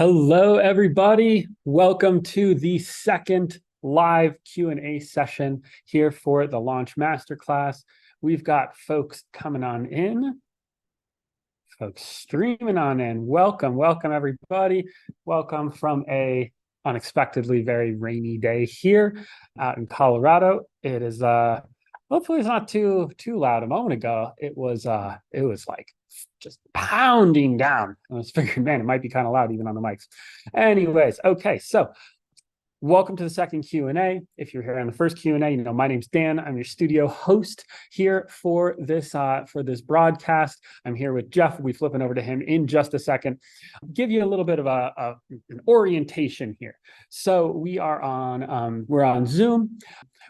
Hello, everybody. Welcome to the second live Q&A session here for the Launch Masterclass. We've got folks coming on in, folks streaming on in. Welcome, everybody. Welcome from a unexpectedly very rainy day here out in Colorado. It is hopefully it's not too loud. A moment ago, it was like just pounding down. I was figuring, man, it might be kind of loud even on the mics. Anyways, okay, so welcome to the second Q&A. If you're here on the first Q&A, my name's Dan. I'm your studio host here for this broadcast. I'm here with Jeff. We'll be flipping over to him in just a second. Give you a little bit of an orientation here. So we're on Zoom.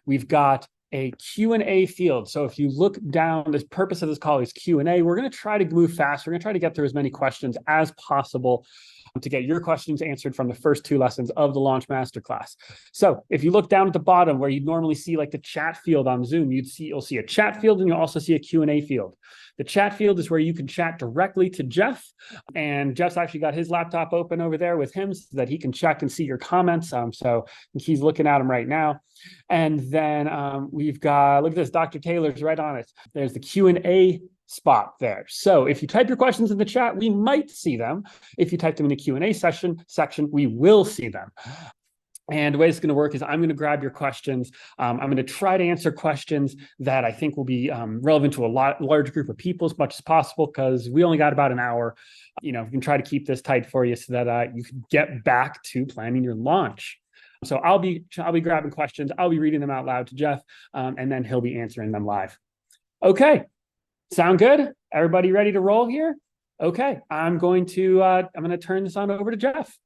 We've got a Q&A field. So if you look down, the purpose of this call is Q&A. We're going to try to move fast. We're going to try to get through as many questions as possible to get your questions answered from the first two lessons of the Launch Masterclass. So if you look down at the bottom where you normally see like the chat field on Zoom, you'll see a chat field and you'll also see a Q&A field. The chat field is where you can chat directly to Jeff, and Jeff's actually got his laptop open over there with him so that he can check and see your comments. So he's looking at them right now. And then we've got, look at this, Dr. Taylor's right on it. There's the Q&A spot there. So if you type your questions in the chat, we might see them. If you type them in the Q&A section, we will see them. And the way it's going to work is I'm going to grab your questions. I'm going to try to answer questions that I think will be relevant to a large group of people as much as possible, because we only got about an hour. We can try to keep this tight for you so that you can get back to planning your launch. So I'll be grabbing questions. I'll be reading them out loud to Jeff, and then he'll be answering them live. Okay, sound good? Everybody ready to roll here? Okay, I'm going to turn this on over to Jeff.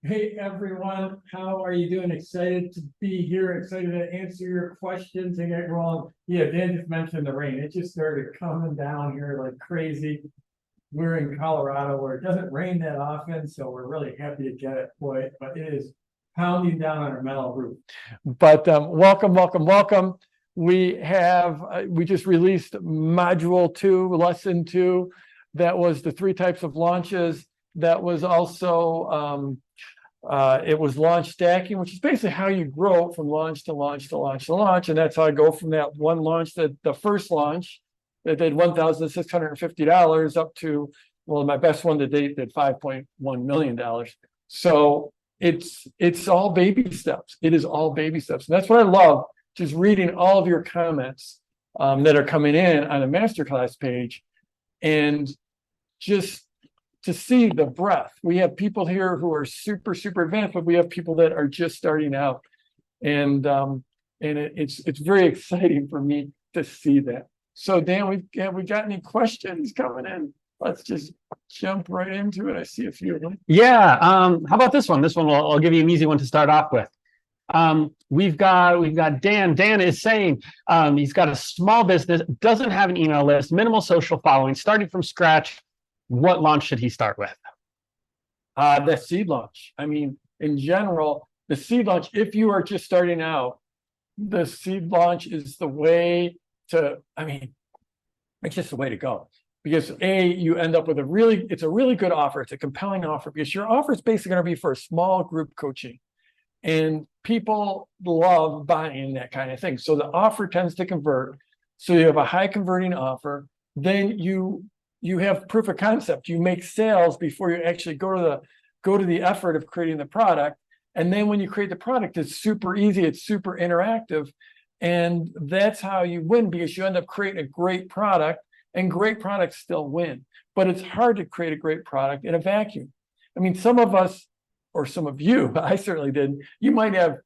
Hey everyone, how are you doing? Excited to be here, excited to answer your questions and get rolling. Yeah, Dan just mentioned the rain. It just started coming down here like crazy. We're in Colorado where it doesn't rain that often, so we're really happy to get it, boy, but it is pounding down on our metal roof. But welcome. We just released module 2, lesson 2. That was the 3 types of launches. That was also it was launch stacking, which is basically how you grow from launch to launch to launch to launch. And that's how I go from that one launch, the first launch that did $1,650 up to, well, my best one to date did $5.1 million. So it's all baby steps. It is all baby steps. And that's what I love, just reading all of your comments that are coming in on the masterclass page, and just to see the breadth. We have people here who are super advanced, but we have people that are just starting out, and it's very exciting for me to see that. So Dan, we got any questions coming in? Let's just jump right into it. I see a few of them. Yeah. How about this one? This one I'll give you an easy one to start off with. We've got Dan. Dan is saying he's got a small business, doesn't have an email list, minimal social following, starting from scratch. What launch should he start with? The seed launch. I mean, in general, the seed launch, if you are just starting out, the seed launch is the way to, it's just the way to go. Because you end up with it's a really good offer. It's a compelling offer, because your offer is basically going to be for a small group coaching. And people love buying that kind of thing. So the offer tends to convert. So you have a high converting offer. Then you have proof of concept. You make sales before you actually go to the effort of creating the product. And then when you create the product, it's super easy. It's super interactive. And that's how you win, because you end up creating a great product, and great products still win. But it's hard to create a great product in a vacuum. I mean, some of us, or some of you, I certainly did, you might have,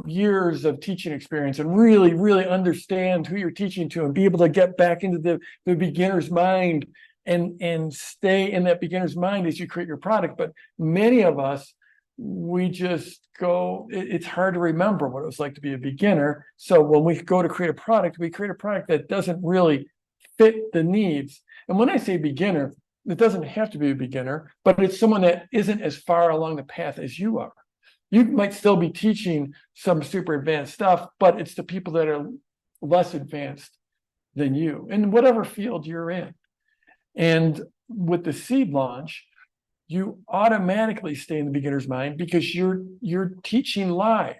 years of teaching experience and really understand who you're teaching to, and be able to get back into the beginner's mind and stay in that beginner's mind as you create your product. But many of us, we just go, it's hard to remember what it was like to be a beginner. So when we go to create a product, we create a product that doesn't really fit the needs. And when I say beginner, it doesn't have to be a beginner, but it's someone that isn't as far along the path as you are. You might still be teaching some super advanced stuff, but it's the people that are less advanced than you in whatever field you're in. And with the seed launch, you automatically stay in the beginner's mind because you're teaching live.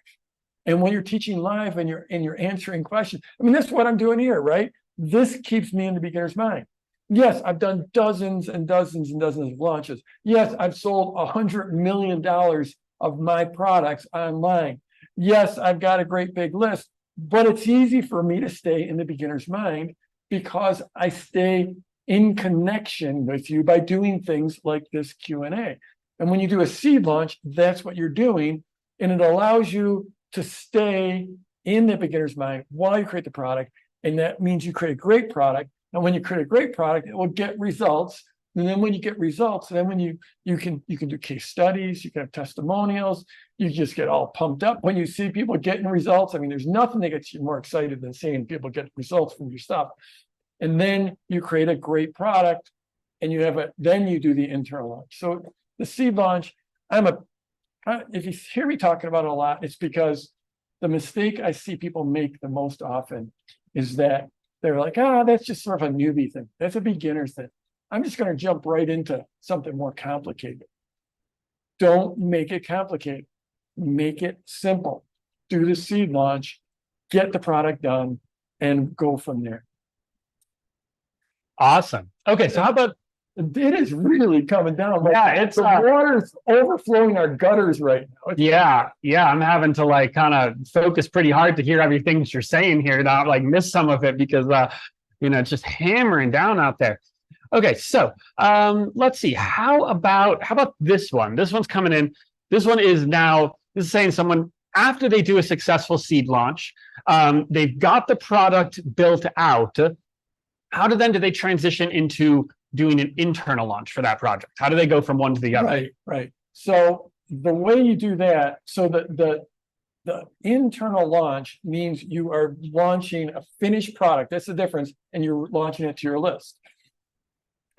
And when you're teaching live and you're answering questions, I mean, that's what I'm doing here, right? This keeps me in the beginner's mind. Yes, I've done dozens and dozens and dozens of launches. Yes, I've sold $100 million of my products online. Yes, I've got a great big list, but it's easy for me to stay in the beginner's mind because I stay in connection with you by doing things like this Q&A. And when you do a seed launch, that's what you're doing. And it allows you to stay in the beginner's mind while you create the product. And that means you create a great product. And when you create a great product, it will get results. And then when you get results, then when you can do case studies, you can have testimonials, you just get all pumped up when you see people getting results. I mean, there's nothing that gets you more excited than seeing people get results from your stuff. And then you create a great product and then you do the internal launch. So the seed launch, if you hear me talking about it a lot, it's because the mistake I see people make the most often is that they're like, that's just sort of a newbie thing. That's a beginner thing. I'm just going to jump right into something more complicated. Don't make it complicated. Make it simple. Do the seed launch, get the product done, and go from there. Awesome. Okay, so how about it is really coming down. Yeah, it's the water's overflowing our gutters right now. Yeah, I'm having to like kind of focus pretty hard to hear everything that you're saying here, not like miss some of it because it's just hammering down out there. Okay, so let's see. How about this one? This one's coming in. This is saying someone after they do a successful seed launch, they've got the product built out. How do they transition into doing an internal launch for that project? How do they go from one to the other? Right. So the way you do that, so the internal launch means you are launching a finished product. That's the difference, and you're launching it to your list.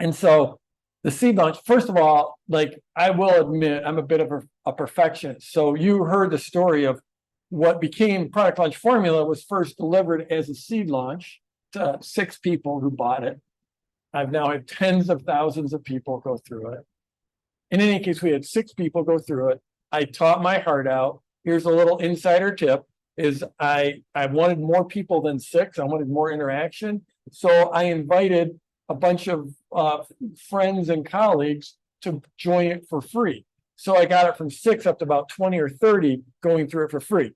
And so the seed launch, first of all, like I will admit, I'm a bit of a perfectionist. So you heard the story of what became Product Launch Formula was first delivered as a seed launch to 6 people who bought it. I've now had tens of thousands of people go through it. In any case, we had 6 people go through it. I taught my heart out. Here's a little insider tip is I wanted more people than 6. I wanted more interaction. So I invited a bunch of friends and colleagues to join it for free. So I got it from 6 up to about 20 or 30 going through it for free.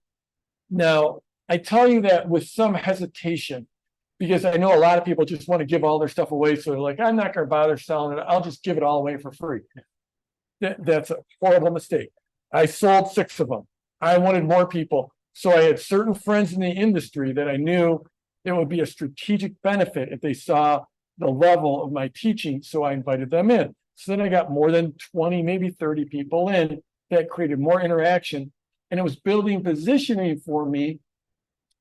Now, I tell you that with some hesitation, because I know a lot of people just want to give all their stuff away. So they're like, I'm not going to bother selling it. I'll just give it all away for free. That's a horrible mistake. I sold 6 of them. I wanted more people. So I had certain friends in the industry that I knew it would be a strategic benefit if they saw the level of my teaching. So I invited them in. So then I got more than 20, maybe 30 people in that created more interaction. And it was building positioning for me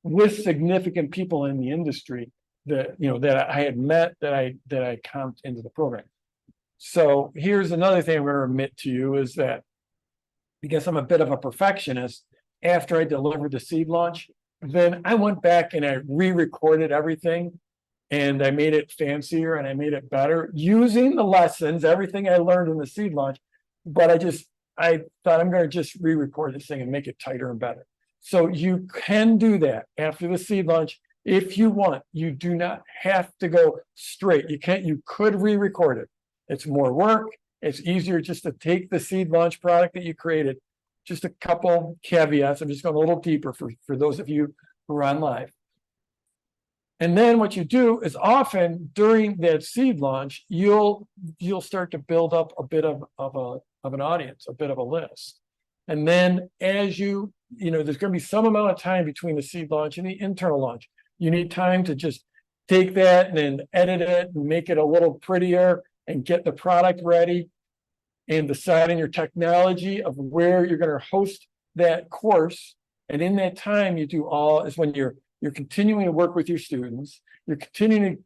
with significant people in the industry that I had met that I comped into the program. So here's another thing I'm going to admit to you is that because I'm a bit of a perfectionist, after I delivered the seed launch, then I went back and I re-recorded everything and I made it fancier and I made it better using the lessons, everything I learned in the seed launch. But I thought I'm going to just re-record this thing and make it tighter and better. So you can do that after the seed launch if you want. You do not have to go straight. You could re-record it. It's more work. It's easier just to take the seed launch product that you created. Just a couple caveats. I'm just going a little deeper for those of you who are on live. And then what you do is often during that seed launch, you'll start to build up a bit of an audience, a bit of a list. And then as there's going to be some amount of time between the seed launch and the internal launch. You need time to just take that and then edit it and make it a little prettier and get the product ready and decide on your technology of where you're going to host that course. And in that time, is when you're continuing to work with your students. You're continuing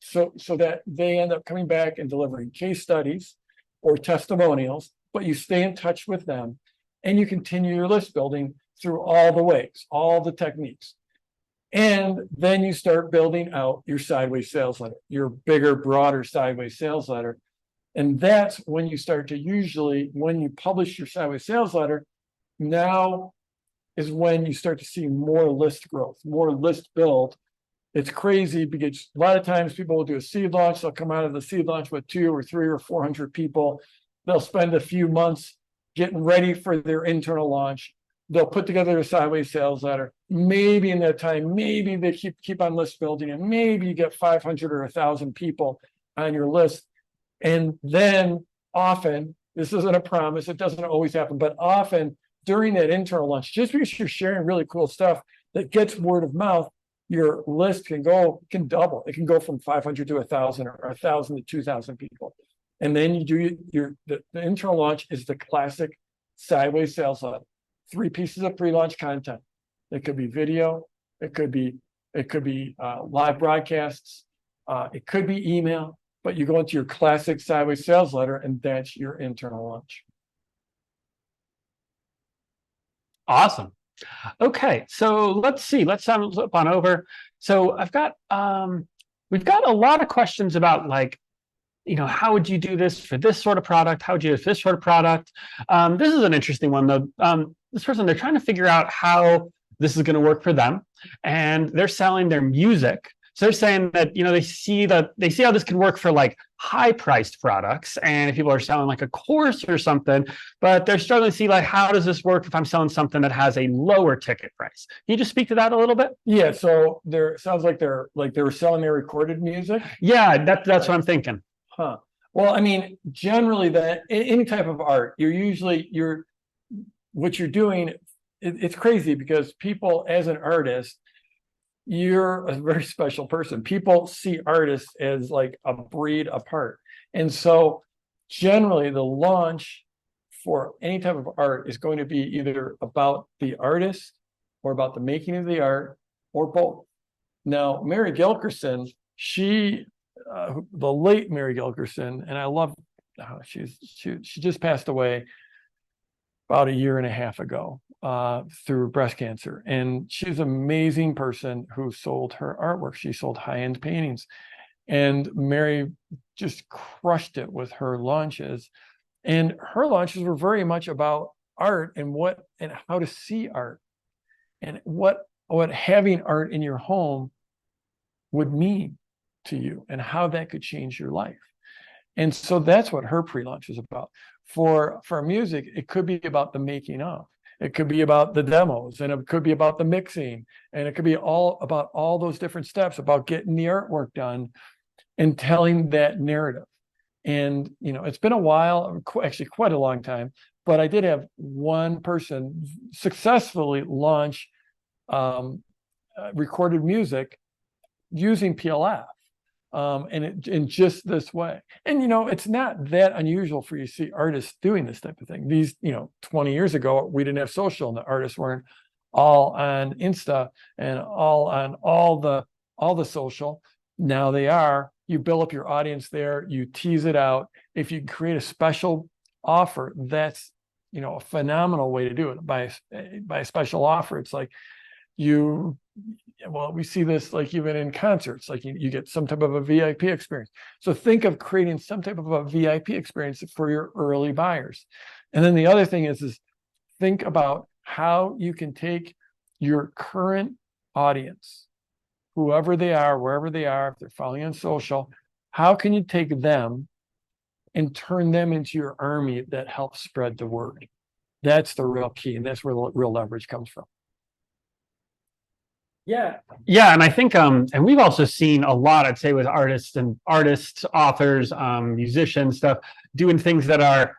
so that they end up coming back and delivering case studies or testimonials, but you stay in touch with them and you continue your list building through all the ways, all the techniques. And then you start building out your sideways sales letter, your bigger, broader sideways sales letter. And that's when you start to usually, when you publish your sideways sales letter, now is when you start to see more list growth, more list build. It's crazy because a lot of times people will do a seed launch. They'll come out of the seed launch with 2 or 3 or 400 people. They'll spend a few months getting ready for their internal launch. They'll put together a sideways sales letter. Maybe in that time, maybe they keep on list building, and maybe you get 500 or 1,000 people on your list. And then often, this isn't a promise, it doesn't always happen, but often during that internal launch, just because you're sharing really cool stuff that gets word of mouth, your list can double. It can go from 500 to 1,000 or 1,000 to 2,000 people. And then you do the internal launch is the classic sideways sales letter. 3 pieces of pre-launch content. It could be video, it could be live broadcasts, it could be email, but you go into your classic sideways sales letter, and that's your internal launch. Awesome. Okay, so let's see. Let's flip on over. So we've got a lot of questions about, like, how would you do this for this sort of product? How would you do this sort of product? This is an interesting one, though. This person, they're trying to figure out how this is going to work for them, and they're selling their music. So they're saying that, they see how this can work for like high priced products. And if people are selling like a course or something, but they're struggling to see, like, how does this work if I'm selling something that has a lower ticket price? Can you just speak to that a little bit? Yeah. So sounds like they were selling their recorded music. Yeah, that's what I'm thinking. Huh. Well, I mean, generally that any type of art, what you're doing, it's crazy because people, as an artist, you're a very special person. People see artists as like a breed apart. And so generally the launch for any type of art is going to be either about the artist or about the making of the art, or both. Now, Mary Gilkerson, the late Mary Gilkerson, and I love, she just passed away about 1.5 years ago through breast cancer. And she's an amazing person who sold her artwork. She sold high-end paintings. And Mary just crushed it with her launches. And her launches were very much about art and how to see art, and what having art in your home would mean to you, and how that could change your life. And so that's what her pre-launch is about. For music, it could be about the making of. It could be about the demos, and it could be about the mixing, and it could be all about all those different steps about getting the artwork done and telling that narrative. And it's been a while, actually quite a long time, but I did have one person successfully launch recorded music using PLF. And in just this way. And, it's not that unusual for you to see artists doing this type of thing. These, 20 years ago, we didn't have social, and the artists weren't all on Insta and all on all the social. Now they are. You build up your audience there, you tease it out. If you create a special offer, that's, a phenomenal way to do it. By a special offer, it's like we see this like even in concerts, like you get some type of a VIP experience. So think of creating some type of a VIP experience for your early buyers. And then the other thing is think about how you can take your current audience, whoever they are, wherever they are, if they're following on social, how can you take them and turn them into your army that helps spread the word? That's the real key, and that's where the real leverage comes from. Yeah, and I think and we've also seen a lot, I'd say, with artists, authors, musicians, stuff, doing things that are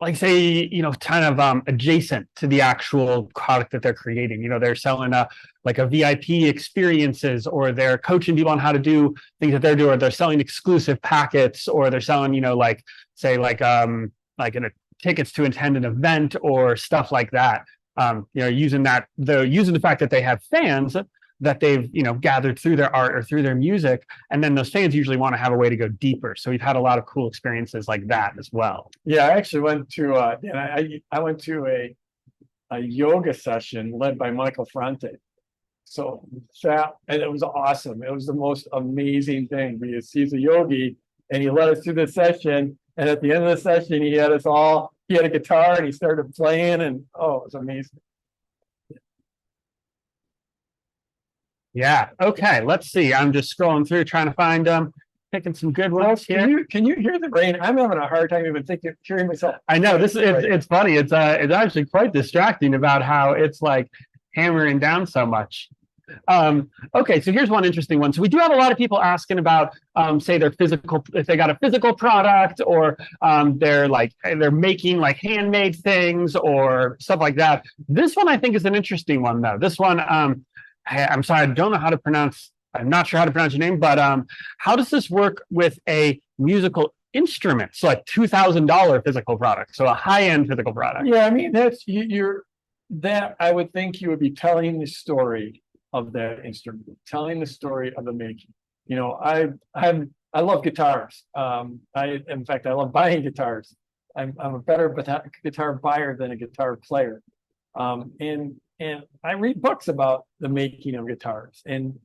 like, say, kind of adjacent to the actual product that they're creating. They're selling a VIP experiences, or they're coaching people on how to do things that they're doing, or they're selling exclusive packets, or they're selling, tickets to attend an event or stuff like that. Using the fact that they have fans that they've gathered through their art or through their music, and then those fans usually want to have a way to go deeper. So we've had a lot of cool experiences like that as well. Yeah, I actually went to I went to a yoga session led by Michael Fronte. And it was awesome. It was the most amazing thing, because he's a yogi, and he led us through the session. And at the end of the session, he had a guitar and he started playing, and oh, it was amazing. Yeah. Okay. Let's see. I'm just scrolling through trying to find picking some good ones here. Can you hear the rain? I'm having a hard time even hearing myself. I know it's funny. It's actually quite distracting about how it's like hammering down so much. Okay, so here's one interesting one. So we do have a lot of people asking about say if they got a physical product, or they're making like handmade things or stuff like that. This one I think is an interesting one though. This one I'm sorry, I don't know how to pronounce. I'm not sure how to pronounce your name, but how does this work with a musical instrument? So like $2,000 physical product, so a high-end physical product. Yeah, I mean that I would think you would be telling the story of that instrument, telling the story of the making. You know, I love guitars. In fact, I love buying guitars. I'm a better guitar buyer than a guitar player. And I read books about the making of guitars, and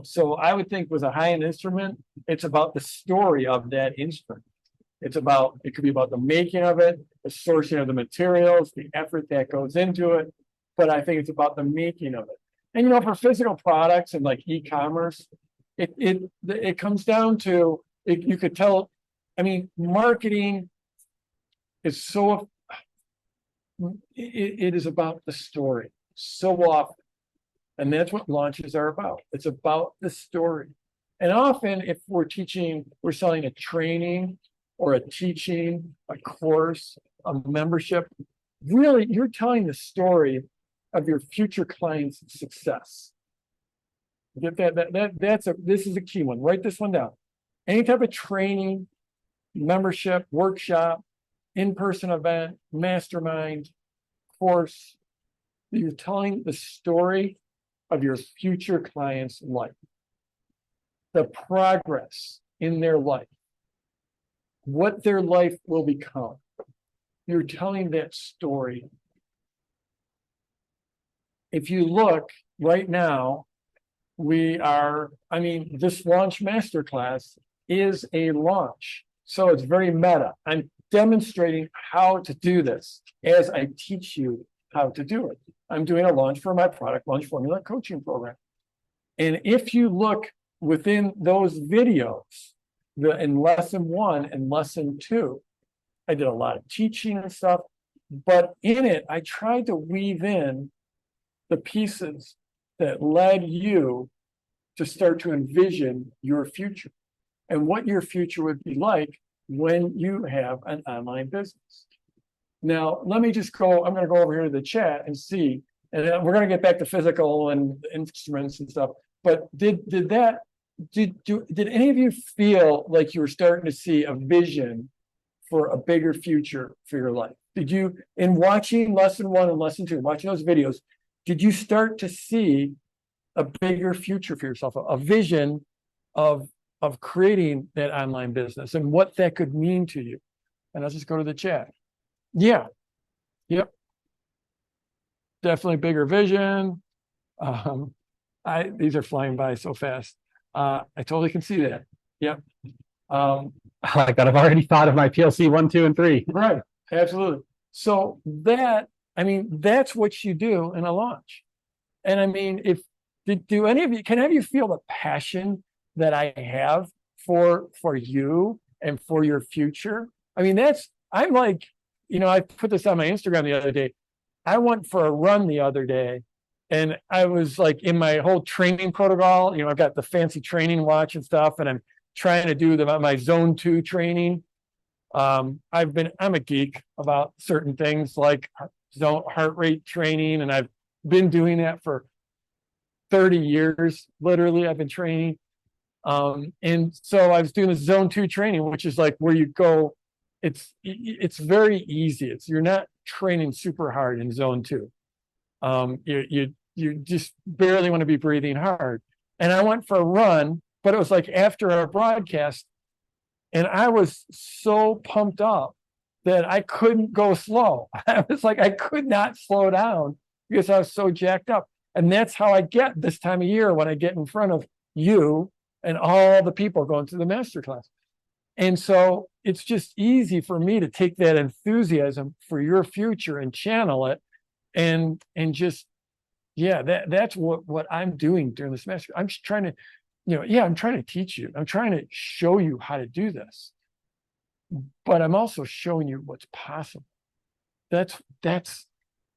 so I would think with a high-end instrument, it's about the story of that instrument. It could be about the making of it, the sourcing of the materials, the effort that goes into it, but I think it's about the making of it. And for physical products and like e-commerce, it comes down to you could tell. I mean, marketing is so. It is about the story so often, and that's what launches are about. It's about the story. And often, if we're selling a training or a teaching, a course, a membership, really, you're telling the story of your future client's success. Get that? This is a key one. Write this one down. Any type of training, membership, workshop, in-person event, mastermind, course, you're telling the story of your future client's life, the progress in their life, what their life will become. You're telling that story. If you look right now, this Launch Masterclass is a launch. So it's very meta. I'm demonstrating how to do this as I teach you how to do it. I'm doing a launch for my product launch formula coaching program. And if you look within those videos, in lesson 1 and lesson 2, I did a lot of teaching and stuff, but in it, I tried to weave in the pieces that led you to start to envision your future and what your future would be like when you have an online business. Now, I'm going to go over here to the chat and see, and then we're going to get back to physical and instruments and stuff. But did any of you feel like you were starting to see a vision for a bigger future for your life? Did you, in watching lesson 1 and lesson 2, watching those videos, did you start to see a bigger future for yourself, a vision of creating that online business and what that could mean to you? And I'll just go to the chat. Yeah. Yep. Definitely bigger vision. These are flying by so fast. I totally can see that. Yep. Like that, I've already thought of my PLC 1, 2, and 3. Right. Absolutely. So that's what you do in a launch. And I mean, can any of you feel the passion that I have for you and for your future? I mean, I'm like, I put this on my Instagram the other day. I went for a run the other day, and I was like in my whole training protocol. I've got the fancy training watch and stuff, and I'm trying to do my zone 2 training. I'm a geek about certain things like heart rate training, and I've been doing that for 30 years. Literally, I've been training. And so I was doing this zone 2 training, which is like where you go. It's very easy. You're not training super hard in zone 2. You just barely want to be breathing hard. And I went for a run, but it was like after our broadcast, and I was so pumped up that I couldn't go slow. I was like, I could not slow down because I was so jacked up. And that's how I get this time of year when I get in front of you and all the people going through the masterclass. And so it's just easy for me to take that enthusiasm for your future and channel it and just, yeah, that's what I'm doing during this semester. I'm just trying to, I'm trying to teach you. I'm trying to show you how to do this. But I'm also showing you what's possible. That's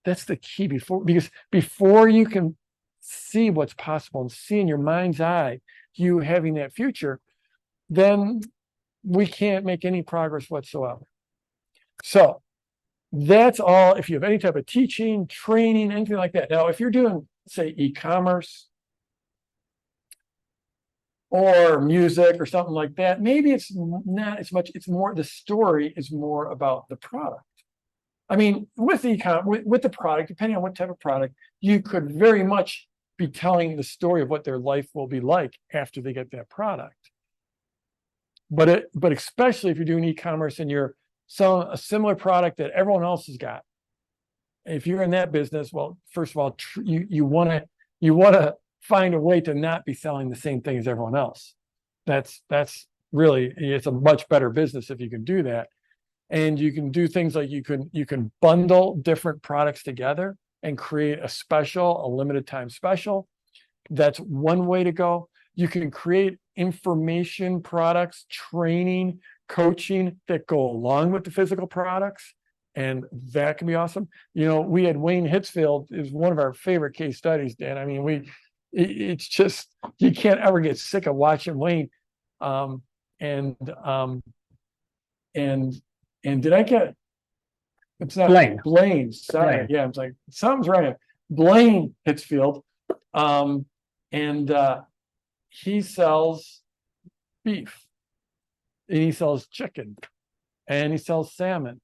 the key because before you can see what's possible and see in your mind's eye you having that future, then we can't make any progress whatsoever. So that's all. If you have any type of teaching, training, anything like that. Now, if you're doing, say, e-commerce or music or something like that, maybe it's not as much. It's more, the story is more about the product. I mean, with with the product, depending on what type of product, you could very much be telling the story of what their life will be like after they get that product. But especially if you're doing e-commerce and you're selling a similar product that everyone else has got, if you're in that business, well, first of all, you want to find a way to not be selling the same thing as everyone else. That's really, it's a much better business if you can do that. And you can do things like you can bundle different products together and create a special, a limited time special. That's one way to go. You can create information products, training, coaching that go along with the physical products. And that can be awesome. We had Wayne Hitzfield is one of our favorite case studies, Dan. I mean, it's just, you can't ever get sick of watching Wayne. And did I get, it's not Blaine, sorry. Blaine. Yeah, it's like, something's right. Blaine Hitzfield. He sells beef, and he sells chicken, and he sells salmon,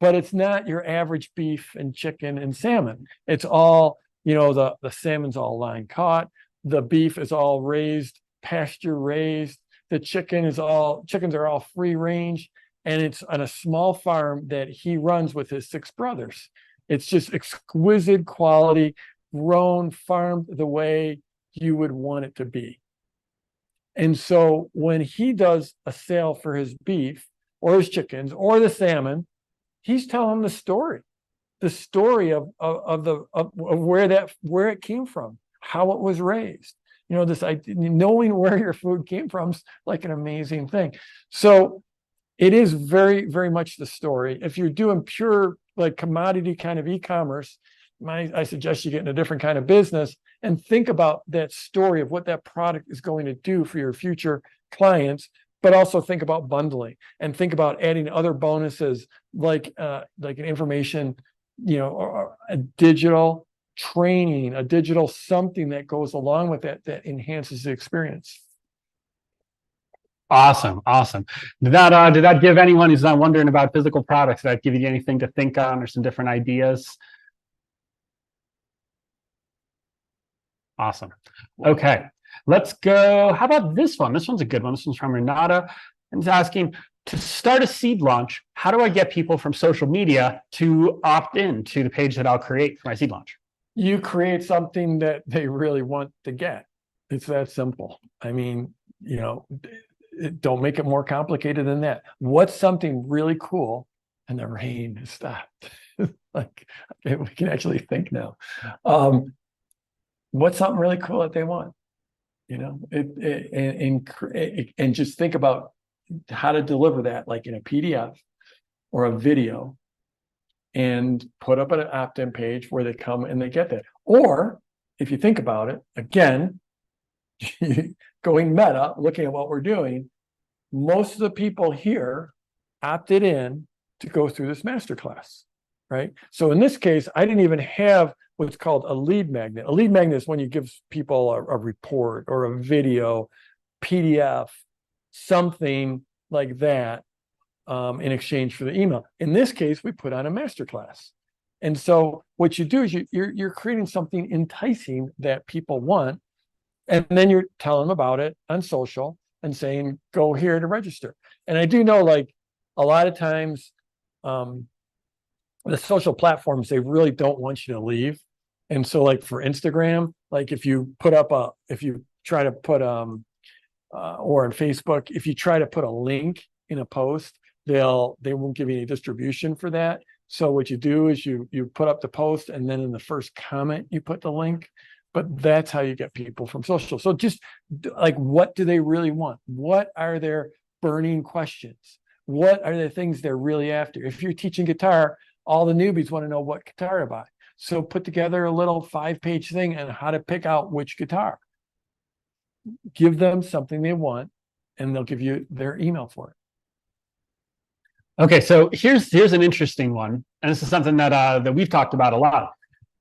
but it's not your average beef and chicken and salmon. It's all, the salmon's all line caught, the beef is all raised, pasture raised, the chickens are all free range, and it's on a small farm that he runs with his 6 brothers. It's just exquisite quality, grown, farmed the way you would want it to be. And so when he does a sale for his beef or his chickens or the salmon, he's telling the story of where it came from, how it was raised. This idea, knowing where your food came from is like an amazing thing. So it is very, very much the story. If you're doing pure like commodity kind of e-commerce, I suggest you get in a different kind of business and think about that story of what that product is going to do for your future clients, but also think about bundling and think about adding other bonuses like an information, or a digital training, a digital something that goes along with that enhances the experience. Awesome. Did that give anyone who's not wondering about physical products, did that give you anything to think on or some different ideas? Awesome. Okay, let's go. How about this one? This one's a good one. This one's from Renata, and it's asking, to start a seed launch, how do I get people from social media to opt in to the page that I'll create for my seed launch? You create something that they really want to get. It's that simple. I mean, don't make it more complicated than that. What's something really cool? And the rain has stopped. Like, we can actually think now. What's something really cool that they want? And just think about how to deliver that, like in a PDF or a video, and put up an opt-in page where they come and they get that. Or if you think about it, again, going meta, looking at what we're doing, most of the people here opted in to go through this masterclass, right? So in this case, I didn't even have what's called a lead magnet. A lead magnet is when you give people a report or a video, PDF, something like that, in exchange for the email. In this case, we put on a masterclass. And so what you do is you're creating something enticing that people want, and then you're telling them about it on social and saying, go here to register. And I do know, like, a lot of times, the social platforms, they really don't want you to leave. And so, like, for Instagram, like if you try to put or on Facebook, if you try to put a link in a post, they won't give you any distribution for that. So what you do is you put up the post, and then in the first comment you put the link. But that's how you get people from social. So just like, what do they really want? What are their burning questions? What are the things they're really after? If you're teaching guitar, all the newbies want to know what guitar to buy. So put together a little 5-page thing on how to pick out which guitar. Give them something they want, and they'll give you their email for it. Okay, so here's an interesting one, and this is something that we've talked about a lot.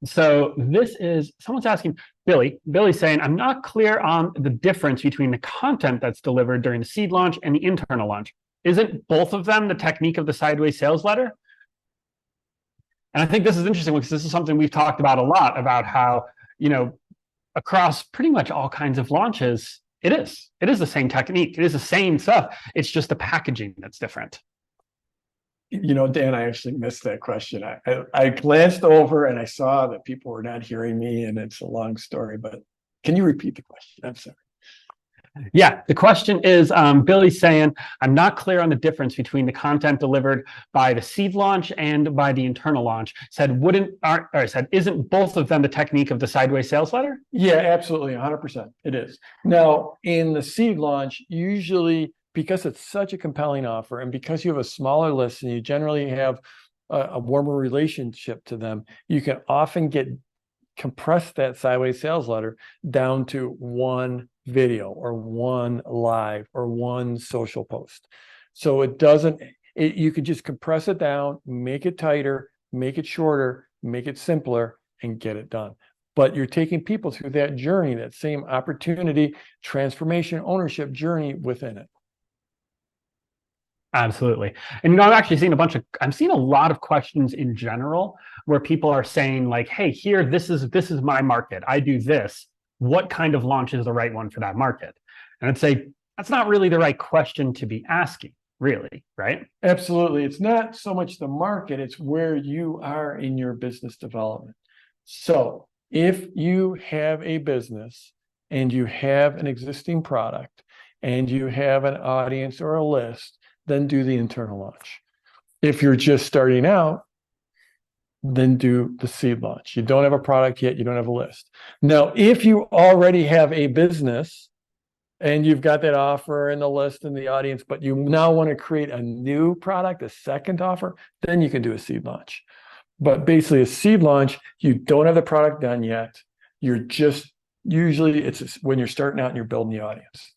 So this is, someone's asking Billy's saying, I'm not clear on the difference between the content that's delivered during the seed launch and the internal launch. Isn't both of them the technique of the sideways sales letter? And I think this is interesting because this is something we've talked about a lot, about how, across pretty much all kinds of launches, it is the same technique. It is the same stuff. It's just the packaging that's different. Dan, I actually missed that question. I glanced over and I saw that people were not hearing me, and it's a long story, but can you repeat the question? I'm sorry. Yeah, the question is, Billy's saying, I'm not clear on the difference between the content delivered by the seed launch and by the internal launch. Said, isn't both of them the technique of the sideways sales letter? Yeah, absolutely. 100%. It is. Now, in the seed launch, usually, because it's such a compelling offer, and because you have a smaller list and you generally have a warmer relationship to them, you can often compress that sideways sales letter down to one video or one live or one social post. So you could just compress it down, make it tighter, make it shorter, make it simpler, and get it done. But you're taking people through that journey, that same opportunity, transformation, ownership journey within it. Absolutely. And I've actually seen I'm seeing a lot of questions in general where people are saying like, hey, here, this is my market. I do this. What kind of launch is the right one for that market? And I'd say that's not really the right question to be asking, really, right? Absolutely. It's not so much the market, it's where you are in your business development. So if you have a business and you have an existing product and you have an audience or a list, then do the internal launch. If you're just starting out, then do the seed launch. You don't have a product yet, you don't have a list. Now, if you already have a business and you've got that offer and the list and the audience, but you now want to create a new product, a second offer, then you can do a seed launch. But basically a seed launch, you don't have the product done yet. Usually it's when you're starting out and you're building the audience.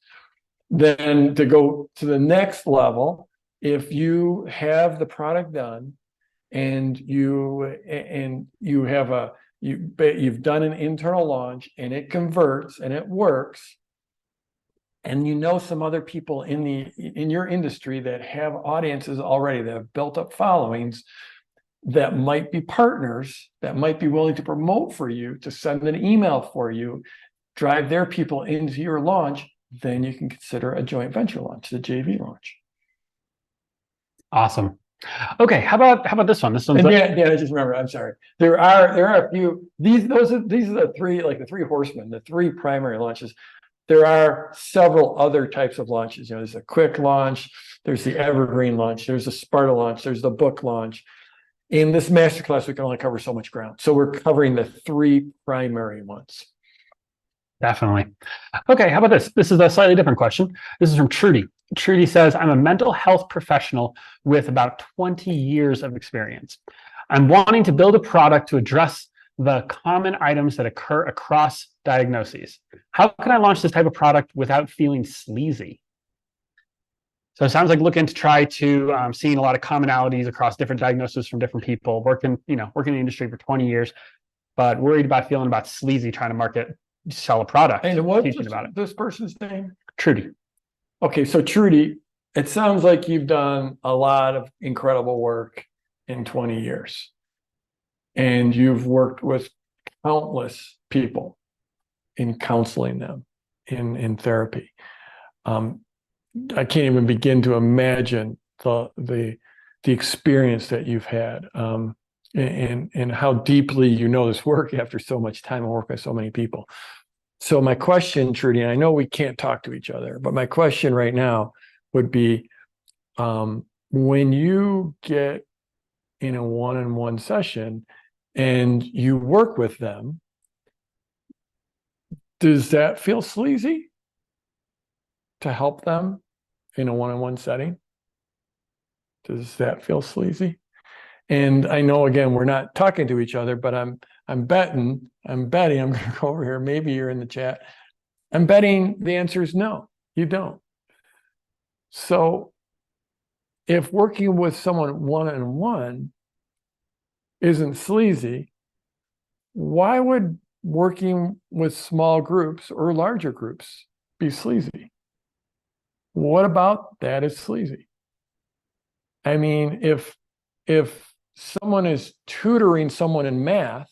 Then to go to the next level, if you have the product done and you've done an internal launch and it converts and it works, and some other people in your industry that have audiences already, that have built up followings, that might be partners, that might be willing to promote for you, to send an email for you, drive their people into your launch, then you can consider a joint venture launch, the JV launch. Awesome. Okay, how about this one? This one's I just remember, I'm sorry. There are a few, these are the three horsemen, the three primary launches. There are several other types of launches. There's a quick launch, there's the evergreen launch, there's the Sparta launch, there's the book launch. In this masterclass, we can only cover so much ground. So we're covering the three primary ones. Definitely. Okay, how about this? This is a slightly different question. This is from Trudy. Trudy says, I'm a mental health professional with about 20 years of experience. I'm wanting to build a product to address the common items that occur across diagnoses. How can I launch this type of product without feeling sleazy? So it sounds like looking to try to seeing a lot of commonalities across different diagnoses from different people, working in the industry for 20 years, but worried about feeling about sleazy trying to sell a product. And what's teaching about it. This person's name? Trudy. Okay, so Trudy, it sounds like you've done a lot of incredible work in 20 years. And you've worked with countless people in counseling them, in therapy. I can't even begin to imagine the experience that you've had, and how deeply you know this work after so much time and work with so many people. So my question, Trudy, and I know we can't talk to each other, but my question right now would be, when you get in a one-on-one session and you work with them, does that feel sleazy to help them in a one-on-one setting? Does that feel sleazy? And I know, again, we're not talking to each other, but I'm betting, I'm going to go over here. Maybe you're in the chat. I'm betting the answer is no, you don't. So if working with someone one-on-one isn't sleazy, why would working with small groups or larger groups be sleazy? What about that is sleazy? I mean, if someone is tutoring someone in math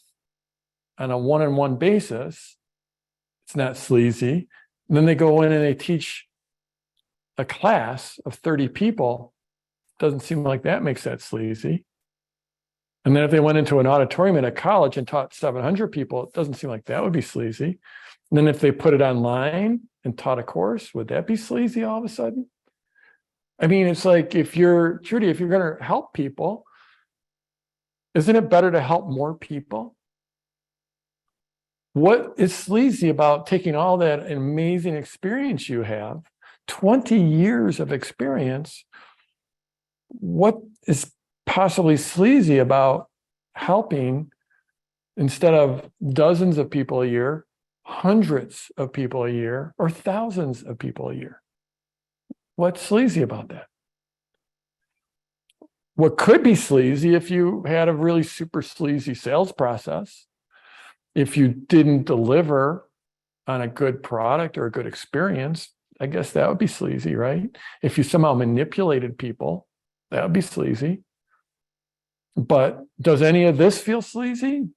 on a one-on-one basis, it's not sleazy. And then they go in and they teach a class of 30 people. Doesn't seem like that makes that sleazy. And then if they went into an auditorium at a college and taught 700 people, it doesn't seem like that would be sleazy. And then if they put it online and taught a course, would that be sleazy all of a sudden? I mean, it's like, if you're, Trudy, if you're going to help people, isn't it better to help more people? What is sleazy about taking all that amazing experience you have, 20 years of experience? What is possibly sleazy about helping, instead of dozens of people a year, hundreds of people a year, or thousands of people a year? What's sleazy about that? What could be sleazy, if you had a really super sleazy sales process, if you didn't deliver on a good product or a good experience, I guess that would be sleazy, right? If you somehow manipulated people, that would be sleazy. But does any of this feel sleazy?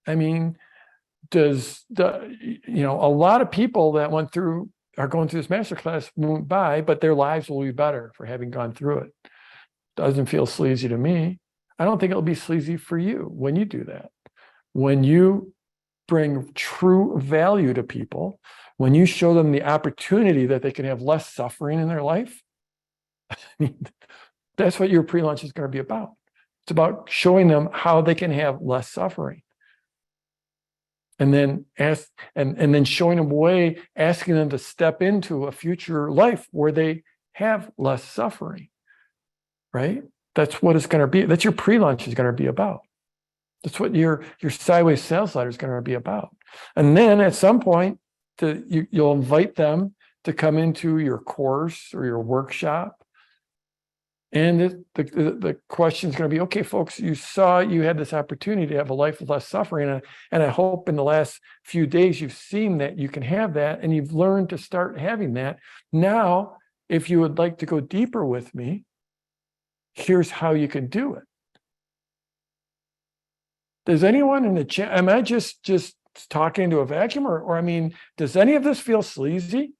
I mean, a lot of people that are going through this masterclass won't buy, but their lives will be better for having gone through it. Doesn't feel sleazy to me. I don't think it'll be sleazy for you when you do that. When you bring true value to people, when you show them the opportunity that they can have less suffering in their life, I mean, that's what your pre-launch is going to be about. It's about showing them how they can have less suffering. And then and then showing them a way, asking them to step into a future life where they have less suffering. Right? That's what it's going to be. That's your pre-launch is going to be about. That's what your sideways sales letter is going to be about. And then at some point, you'll invite them to come into your course or your workshop. And the question is going to be, okay, folks, you saw you had this opportunity to have a life of less suffering. And I hope in the last few days you've seen that you can have that, and you've learned to start having that. Now, if you would like to go deeper with me, here's how you can do it. Does anyone in the chat, am I just talking to a vacuum, or I mean, does any of this feel sleazy?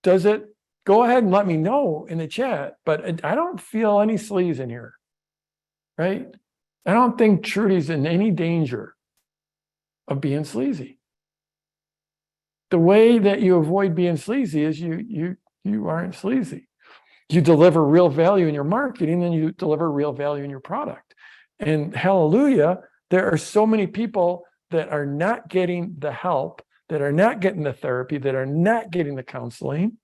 Does it? Go ahead and let me know in the chat, but I don't feel any sleaze in here, right? I don't think Trudy's in any danger of being sleazy. The way that you avoid being sleazy is you aren't sleazy. You deliver real value in your marketing, and you deliver real value in your product. And hallelujah, there are so many people that are not getting the help, that are not getting the therapy, that are not getting the counseling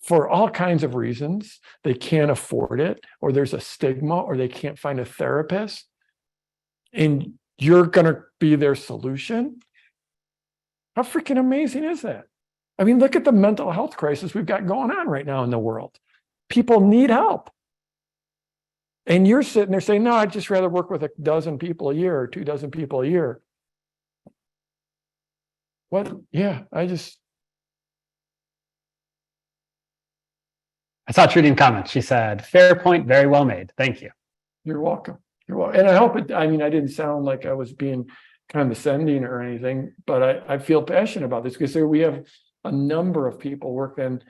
for all kinds of reasons. They can't afford it, or there's a stigma, or they can't find a therapist. And you're going to be their solution. How freaking amazing is that? I mean, look at the mental health crisis we've got going on right now in the world. People need help. And you're sitting there saying, no, I'd just rather work with a dozen people a year or 24 people a year. What? Yeah, I saw Trudy in comments. She said, fair point, very well made. Thank you. You're welcome. You're welcome. And I hope I didn't sound like I was being condescending or anything, but I feel passionate about this, because we have a number of people working,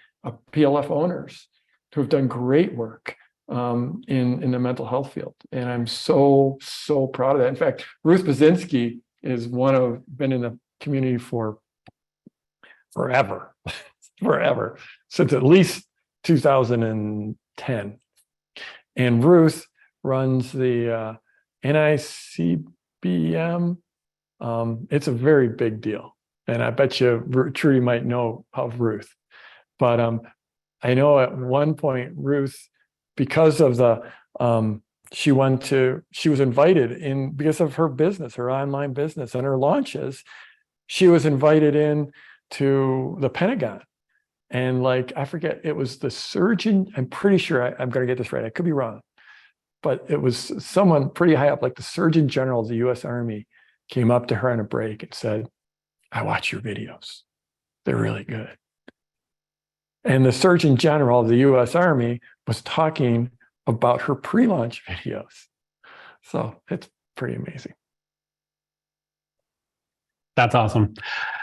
PLF owners, who have done great work in the mental health field. And I'm so proud of that. In fact, Ruth Basinski is been in the community for forever, forever, since at least 2010. And Ruth runs the NICBM. It's a very big deal. And I bet you Trudy might know of Ruth. But I know at one point, Ruth, because of the, she was invited in, because of her business, her online business and her launches, she was invited in to the Pentagon. And like, I forget, it was the surgeon, I'm pretty sure I'm going to get this right. I could be wrong, but it was someone pretty high up, like the Surgeon General of the US Army came up to her on a break and said, I watch your videos. They're really good. And the Surgeon General of the US Army was talking about her pre-launch videos. So it's pretty amazing. That's awesome.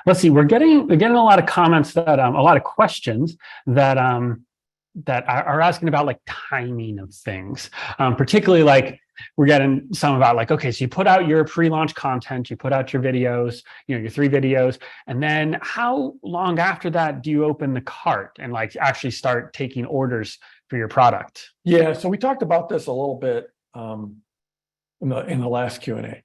Let's see. We're getting a lot of comments that a lot of questions that that are asking about like timing of things. Particularly like we're getting some about like, okay, so you put out your pre-launch content, you put out your videos, your 3 videos, and then how long after that do you open the cart and like actually start taking orders for your product? Yeah, so we talked about this a little bit in the last Q&A.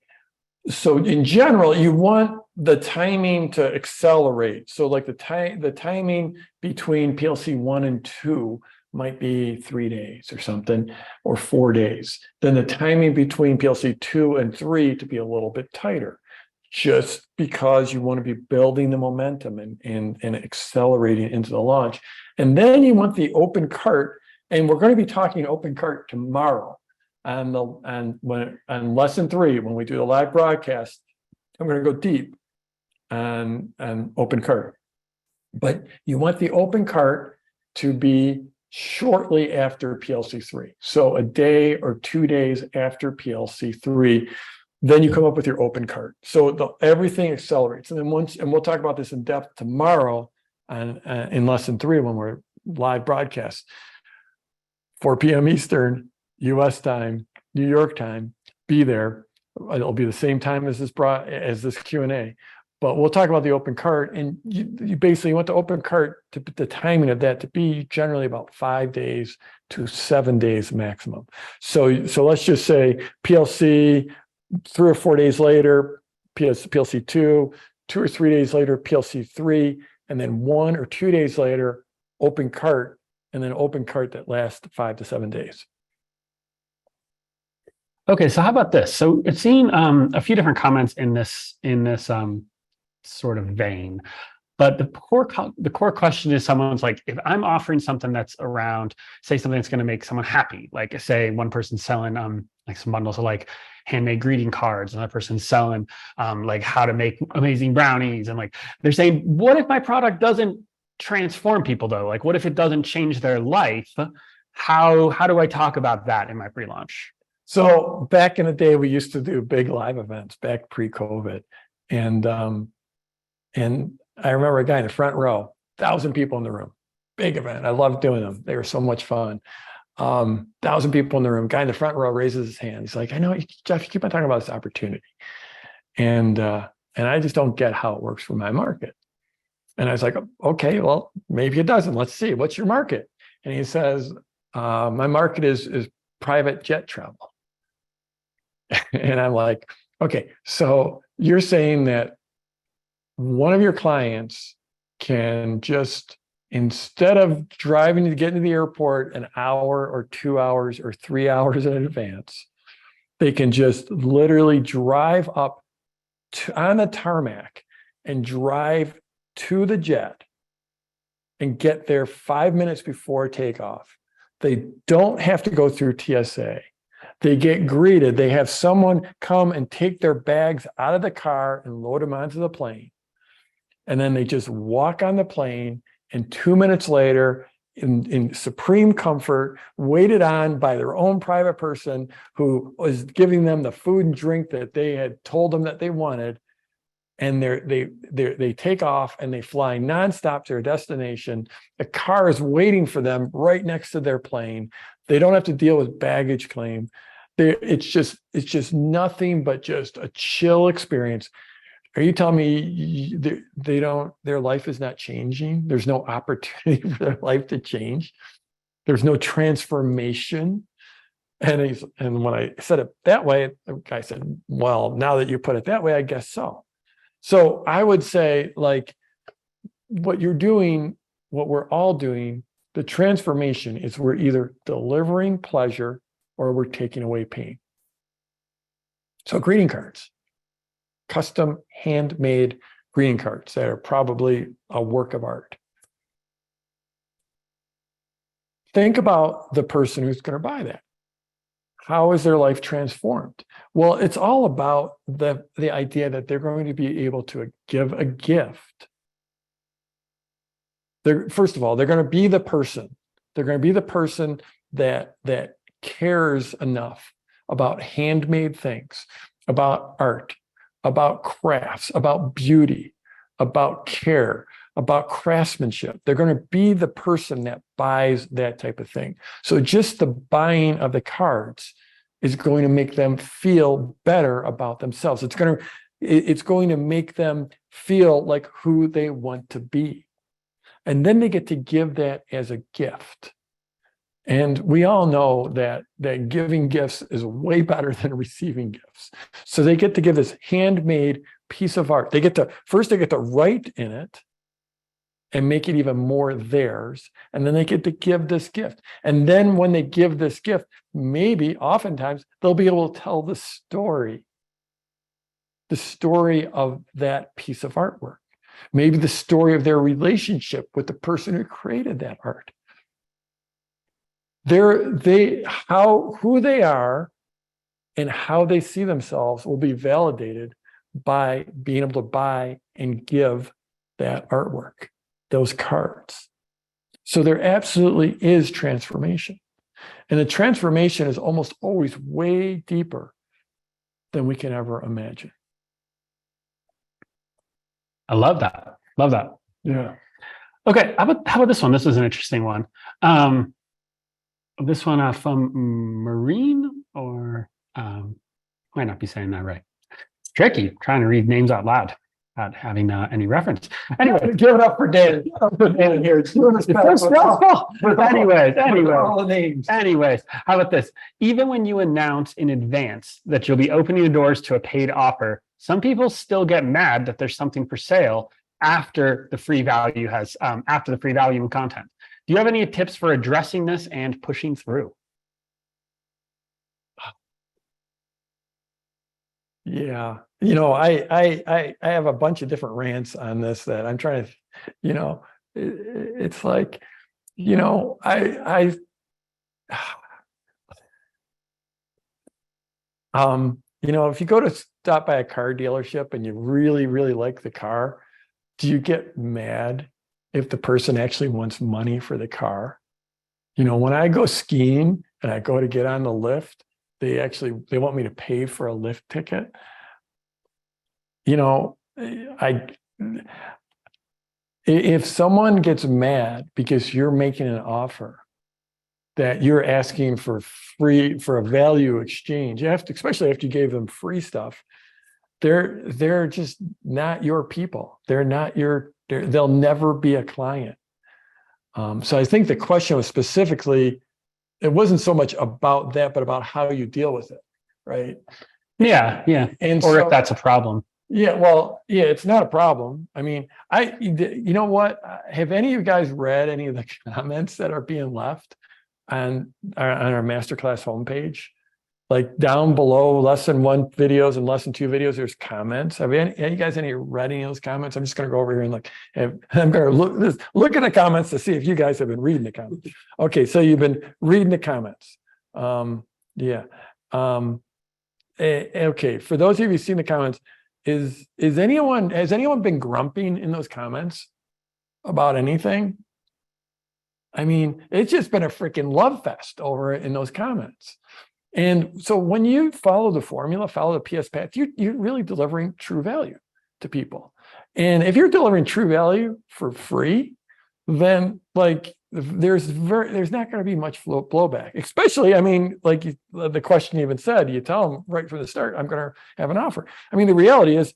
So in general, you want the timing to accelerate. So like the timing between PLC 1 and 2 might be 3 days or something, or 4 days. Then the timing between PLC 2 and 3 to be a little bit tighter, just because you want to be building the momentum and accelerating into the launch. And then you want the open cart, and we're going to be talking open cart tomorrow. On lesson 3, when we do the live broadcast, I'm going to go deep on open cart. But you want the open cart to be shortly after PLC 3. So a day or 2 days after PLC 3, then you come up with your open cart. So everything accelerates. And then and we'll talk about this in depth tomorrow in lesson 3 when we're live broadcast. 4 p.m. Eastern, US time, New York time, be there. It'll be the same time as this Q&A, but we'll talk about the open cart. And you basically want the open cart, to the timing of that to be generally about 5 days to 7 days maximum. So let's just say PLC 3 or 4 days later, PLC 2 or 3 days later, PLC 3, and then 1 or 2 days later, open cart, and then open cart that lasts 5 to 7 days. Okay, so how about this? So it's seen a few different comments in this sort of vein, but the core question is, someone's like, if I'm offering something that's around, say something that's going to make someone happy, like say one person's selling like some bundles of like handmade greeting cards, another person's selling like how to make amazing brownies, and like they're saying, what if my product doesn't transform people though? Like what if it doesn't change their life? How do I talk about that in my pre-launch? So back in the day, we used to do big live events back pre-COVID. And I remember a guy in the front row, 1,000 people in the room, big event. I loved doing them. They were so much fun. 1,000 people in the room, guy in the front row raises his hand. He's like, I know, Jeff, you keep on talking about this opportunity. And I just don't get how it works for my market. And I was like, okay, well, maybe it doesn't. Let's see, what's your market? And he says, my market is private jet travel. And I'm like, okay, so you're saying that one of your clients can just, instead of driving to get into the airport an hour or 2 hours or 3 hours in advance, they can just literally drive up on the tarmac and drive to the jet and get there 5 minutes before takeoff. They don't have to go through TSA. They get greeted. They have someone come and take their bags out of the car and load them onto the plane. And then they just walk on the plane, and 2 minutes later, in supreme comfort, waited on by their own private person who was giving them the food and drink that they had told them that they wanted. And they take off and they fly nonstop to their destination. A car is waiting for them right next to their plane. They don't have to deal with baggage claim. It's just nothing but just a chill experience. Are you telling me they don't, their life is not changing? There's no opportunity for their life to change. There's no transformation. And when I said it that way, the guy said, well, now that you put it that way, I guess so. So I would say, like, what you're doing, what we're all doing, the transformation is we're either delivering pleasure or we're taking away pain. So greeting cards, custom handmade greeting cards that are probably a work of art. Think about the person who's going to buy that. How is their life transformed? Well, it's all about the idea that they're going to be able to give a gift. First of all, they're going to be the person. They're going to be the person that cares enough about handmade things, about art, about crafts, about beauty, about care, about craftsmanship. They're going to be the person that buys that type of thing. So just the buying of the cards is going to make them feel better about themselves. It's going to make them feel like who they want to be. And then they get to give that as a gift. And we all know that giving gifts is way better than receiving gifts. So they get to give this handmade piece of art. They get to write in it and make it even more theirs. And then they get to give this gift. And then when they give this gift, maybe oftentimes they'll be able to tell the story of that piece of artwork. Maybe the story of their relationship with the person who created that art. Who they are and how they see themselves will be validated by being able to buy and give that artwork, those cards. So there absolutely is transformation. And the transformation is almost always way deeper than we can ever imagine. I love that. Love that. Yeah. Okay. How about this one? This is an interesting one. This one from Marine, or might not be saying that right. It's tricky trying to read names out loud without having any reference. Anyway, give it up for Dan. Here. It's doing it's so stressful. Anyways, all the names. Anyways, how about this? Even when you announce in advance that you'll be opening the doors to a paid offer, some people still get mad that there's something for sale after the free value and content. Do you have any tips for addressing this and pushing through? Yeah, I have a bunch of different rants on this that I'm trying to, it's like, if you go to stop by a car dealership and you really, really like the car, do you get mad if the person actually wants money for the car? When I go skiing and I go to get on the lift, they want me to pay for a lift ticket. If someone gets mad because you're making an offer that you're asking for a value exchange, especially after you gave them free stuff, they're just not your people. They'll never be a client. So I think the question was specifically, it wasn't so much about that, but about how you deal with it, right? Yeah. And or if that's a problem. Yeah, well, yeah, it's not a problem. I mean, you know what? Have any of you guys read any of the comments that are being left on our masterclass homepage? Like down below lesson 1 videos and lesson 2 videos, there's comments. Have you guys read any of those comments? I'm just going to go over here and I'm going to look at the comments to see if you guys have been reading the comments. Okay, so you've been reading the comments. Yeah. Okay, for those of you who've seen the comments, has anyone been grumping in those comments about anything? I mean, it's just been a freaking love fest over in those comments. And so when you follow the formula, follow the PS path, you're really delivering true value to people. And if you're delivering true value for free, then there's not going to be much blowback. Especially, I mean, like the question even said, you tell them right from the start, I'm going to have an offer. I mean, the reality is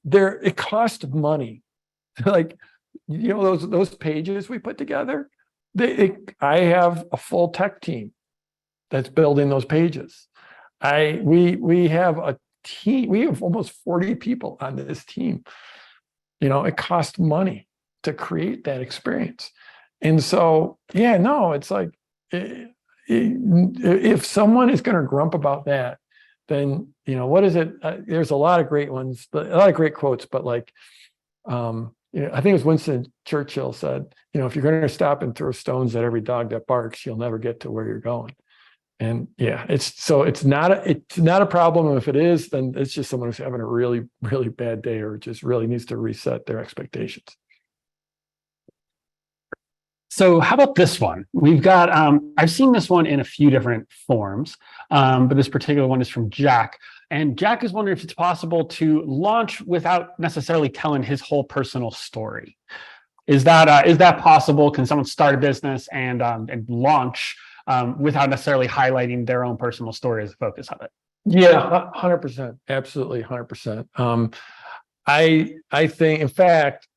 it cost money. Like, those pages we put together, I have a full tech team that's building those pages. We have a team, we have almost 40 people on this team. It costs money to create that experience. And so, yeah, no, it's like, if someone is going to grump about that, then, what is it? There's a lot of great ones, a lot of great quotes, but like, I think it was Winston Churchill said, if you're going to stop and throw stones at every dog that barks, you'll never get to where you're going. And yeah, it's not a problem. And if it is, then it's just someone who's having a really, really bad day, or just really needs to reset their expectations. So how about this one? We've got, I've seen this one in a few different forms, but this particular one is from Jack. And Jack is wondering if it's possible to launch without necessarily telling his whole personal story. Is that possible? Can someone start a business and launch without necessarily highlighting their own personal story as the focus of it? Yeah, 100%. Absolutely, 100%. I think, in fact,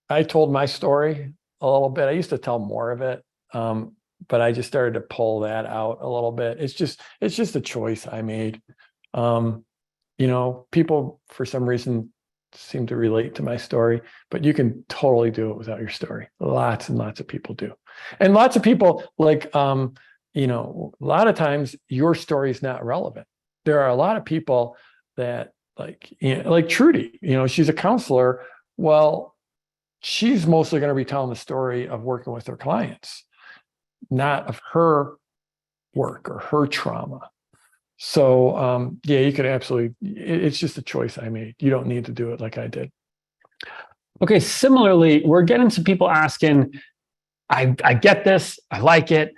I told my story a little bit. I used to tell more of it, but I just started to pull that out a little bit. It's just a choice I made. People for some reason seem to relate to my story, but you can totally do it without your story. Lots and lots of people do. And lots of people, like, a lot of times your story is not relevant. There are a lot of people that, like Trudy, she's a counselor. Well, she's mostly going to be telling the story of working with her clients, not of her work or her trauma. So, yeah, you could absolutely, it's just a choice I made. You don't need to do it like I did. Okay, similarly, we're getting some people asking, I get this, I like it.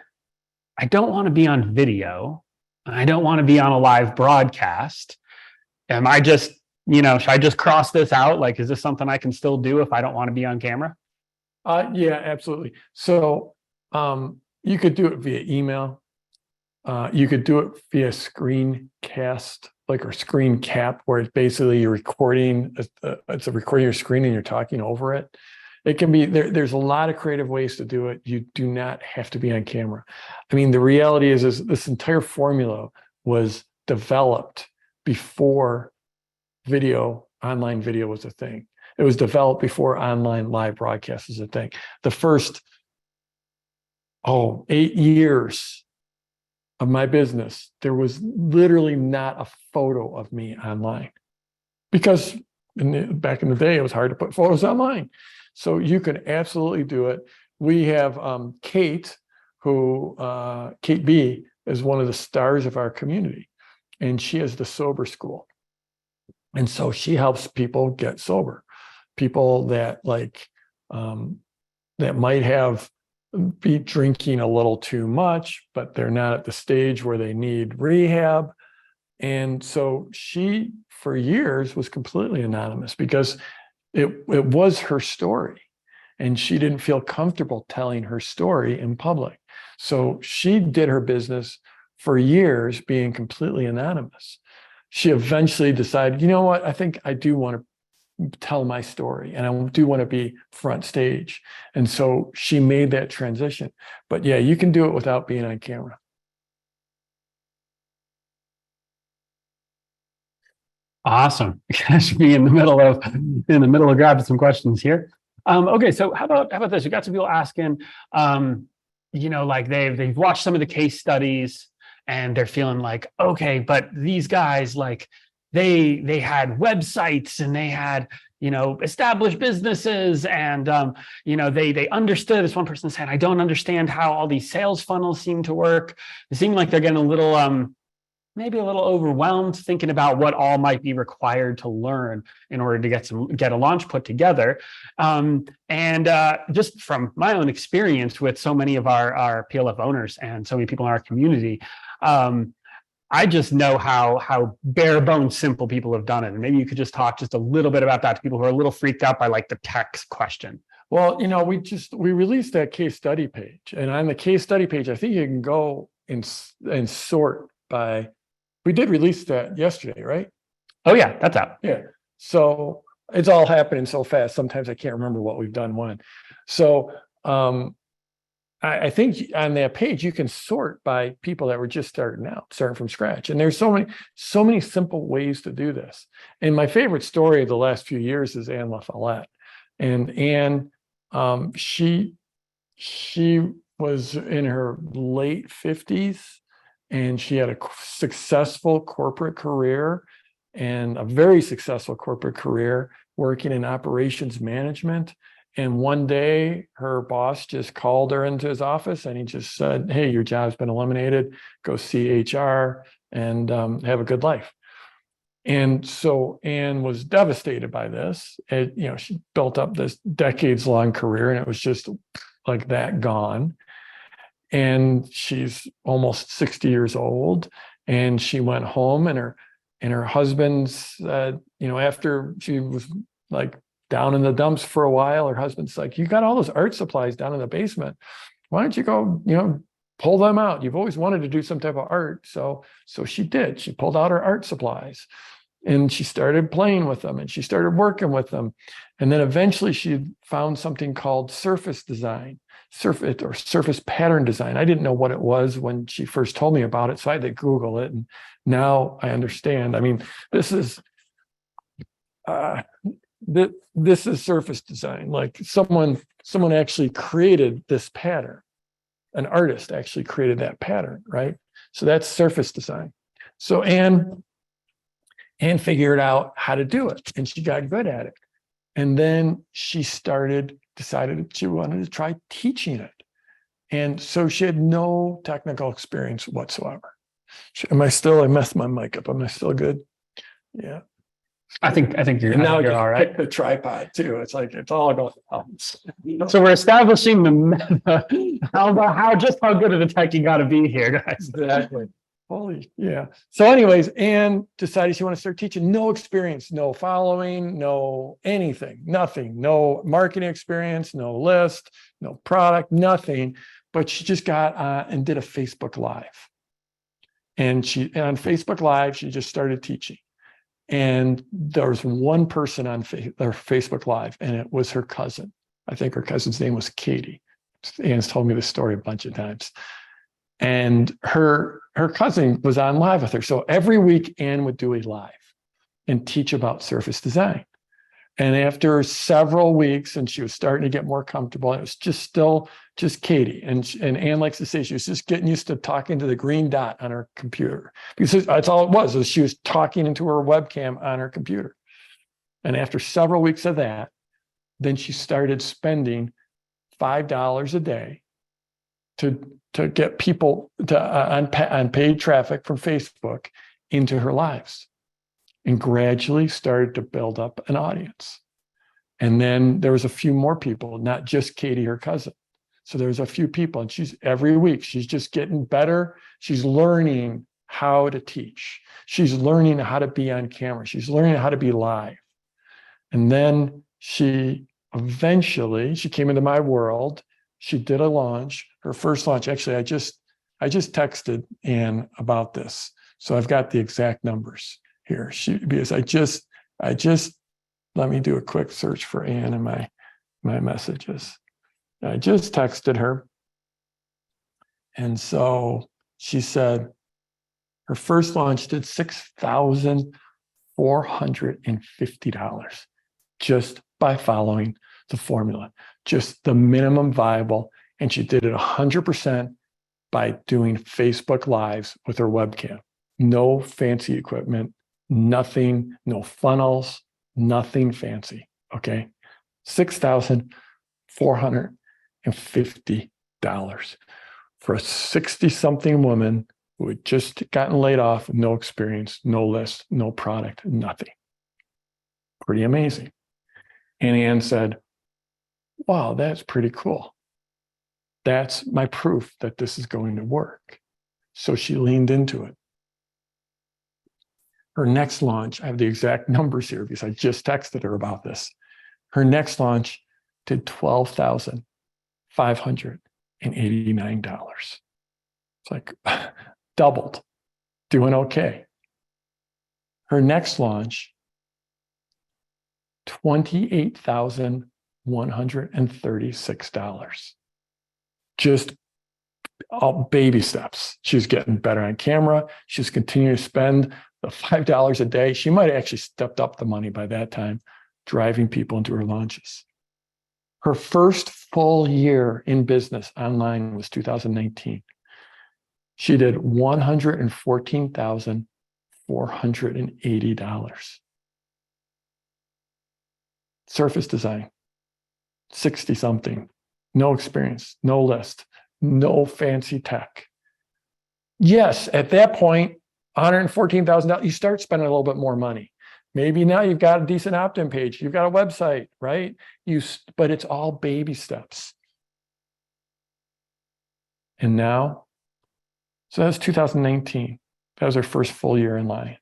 I don't want to be on video. I don't want to be on a live broadcast. Am I just, should I just cross this out? Like, is this something I can still do if I don't want to be on camera? Yeah, absolutely. So, you could do it via email. You could do it via screencast, or screen cap, where it's basically you're recording, it's a recording your screen and you're talking over it. It can be, there's a lot of creative ways to do it. You do not have to be on camera. I mean, the reality is this entire formula was developed before online video was a thing. It was developed before online live broadcast was a thing. The first, 8 years of my business, there was literally not a photo of me online, because back in the day, it was hard to put photos online. So you can absolutely do it. We have Kate, Kate B is one of the stars of our community, and she has the sober school. And so she helps people get sober, people that that might be drinking a little too much, but they're not at the stage where they need rehab. And so she, for years, was completely anonymous because it was her story, and she didn't feel comfortable telling her story in public. So she did her business for years being completely anonymous. She eventually decided, you know what, I think I do want to tell my story, and I do want to be front stage. And so she made that transition. But yeah, you can do it without being on camera. Awesome. Catch me in the middle of grabbing some questions here. Okay, so how about this? We got some people asking, like they've watched some of the case studies and they're feeling like, okay, but these guys, like they had websites and they had, established businesses, and they understood. This one person said, I don't understand how all these sales funnels seem to work. It seemed like they're getting a little maybe a little overwhelmed thinking about what all might be required to learn in order to get a launch put together. Just from my own experience with so many of our PLF owners and so many people in our community, I just know how bare bones simple people have done it. And maybe you could just talk just a little bit about that to people who are a little freaked out by like the text question. Well, we released that case study page, and on the case study page, I think you can go and sort by. We did release that yesterday, right? Oh yeah, that's out. Yeah. So it's all happening so fast. Sometimes I can't remember what we've done when. So I think on that page you can sort by people that were just starting out, starting from scratch. And there's so many simple ways to do this. And my favorite story of the last few years is Anne LaFollette. And Anne, she was in her late 50s and she had a successful corporate career and a very successful corporate career working in operations management. And one day her boss just called her into his office and he just said, "Hey, your job's been eliminated. Go see HR and have a good life." And so Anne was devastated by this. She built up this decades-long career and it was just like that gone. And she's almost 60 years old. And she went home and her husband's, after she was like down in the dumps for a while, her husband's like, "You got all those art supplies down in the basement. Why don't you go, pull them out? You've always wanted to do some type of art." So she did. She pulled out her art supplies and she started playing with them and she started working with them. And then eventually she found something called surface design, surface pattern design. I didn't know what it was when she first told me about it, so I had to Google it. And now I understand. I mean, this is surface design. Like someone actually created this pattern. An artist actually created that pattern, right? So that's surface design. So Anne figured out how to do it and she got good at it. And then she decided she wanted to try teaching it. And so she had no technical experience whatsoever. I messed my mic up. Am I still good? Yeah. I think you're, And now you're all right. the tripod too. It's like, it's all going to So we're establishing how good of a tech you got to be here, guys. Exactly. Yeah. So anyways, Anne decided she wanted to start teaching. No experience, no following, no anything, nothing, no marketing experience, no list, no product, nothing. But she just got and did a Facebook Live. And on Facebook Live, she just started teaching. And there was one person on their Facebook Live, and it was her cousin. I think her cousin's name was Katie. Anne's told me this story a bunch of times. And her cousin was on live with her. So every week, Anne would do a live and teach about surface design. And after several weeks, and she was starting to get more comfortable, it was still Katie. And Anne likes to say she was just getting used to talking to the green dot on her computer. Because that's all it was she was talking into her webcam on her computer. And after several weeks of that, then she started spending $5 a day to get people on paid traffic from Facebook into her lives, and gradually started to build up an audience. And then there was a few more people, not just Katie, her cousin. So there's a few people, and every week she's just getting better. She's learning how to teach. She's learning how to be on camera. She's learning how to be live. And then she came into my world. She did a launch, her first launch. Actually, I just texted Anne about this. So I've got the exact numbers here. Because I just let me do a quick search for Anne in my messages. I just texted her. And so she said her first launch did $6,450 just by following the formula, just the minimum viable. And she did it 100% by doing Facebook Lives with her webcam. No fancy equipment, nothing, no funnels, nothing fancy. Okay. $6,450 for a 60-something woman who had just gotten laid off, no experience, no list, no product, nothing. Pretty amazing. And Anne said, "Wow, that's pretty cool. That's my proof that this is going to work." So she leaned into it. Her next launch, I have the exact numbers here because I just texted her about this. Her next launch did $12,589. It's like doubled, doing okay. Her next launch, $28,136. Just all baby steps. She's getting better on camera. She's continuing to spend the $5 a day. She might have actually stepped up the money by that time, driving people into her launches. Her first full year in business online was 2019. She did $114,480. Surface design, 60 something, no experience, no list, no fancy tech. Yes, at that point, $114,000, you start spending a little bit more money. Maybe now you've got a decent opt-in page, you've got a website, right? But it's all baby steps. And now, so that's 2019. That was her first full year online.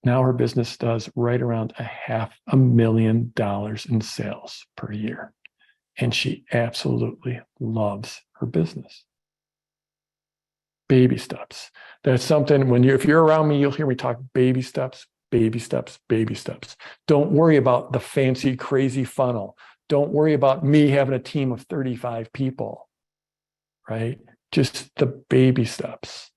Now her business does right around $500,000 in sales per year. And she absolutely loves her business. Baby steps. That's something if you're around me, you'll hear me talk baby steps, baby steps, baby steps. Don't worry about the fancy, crazy funnel. Don't worry about me having a team of 35 people, right? Just the baby steps.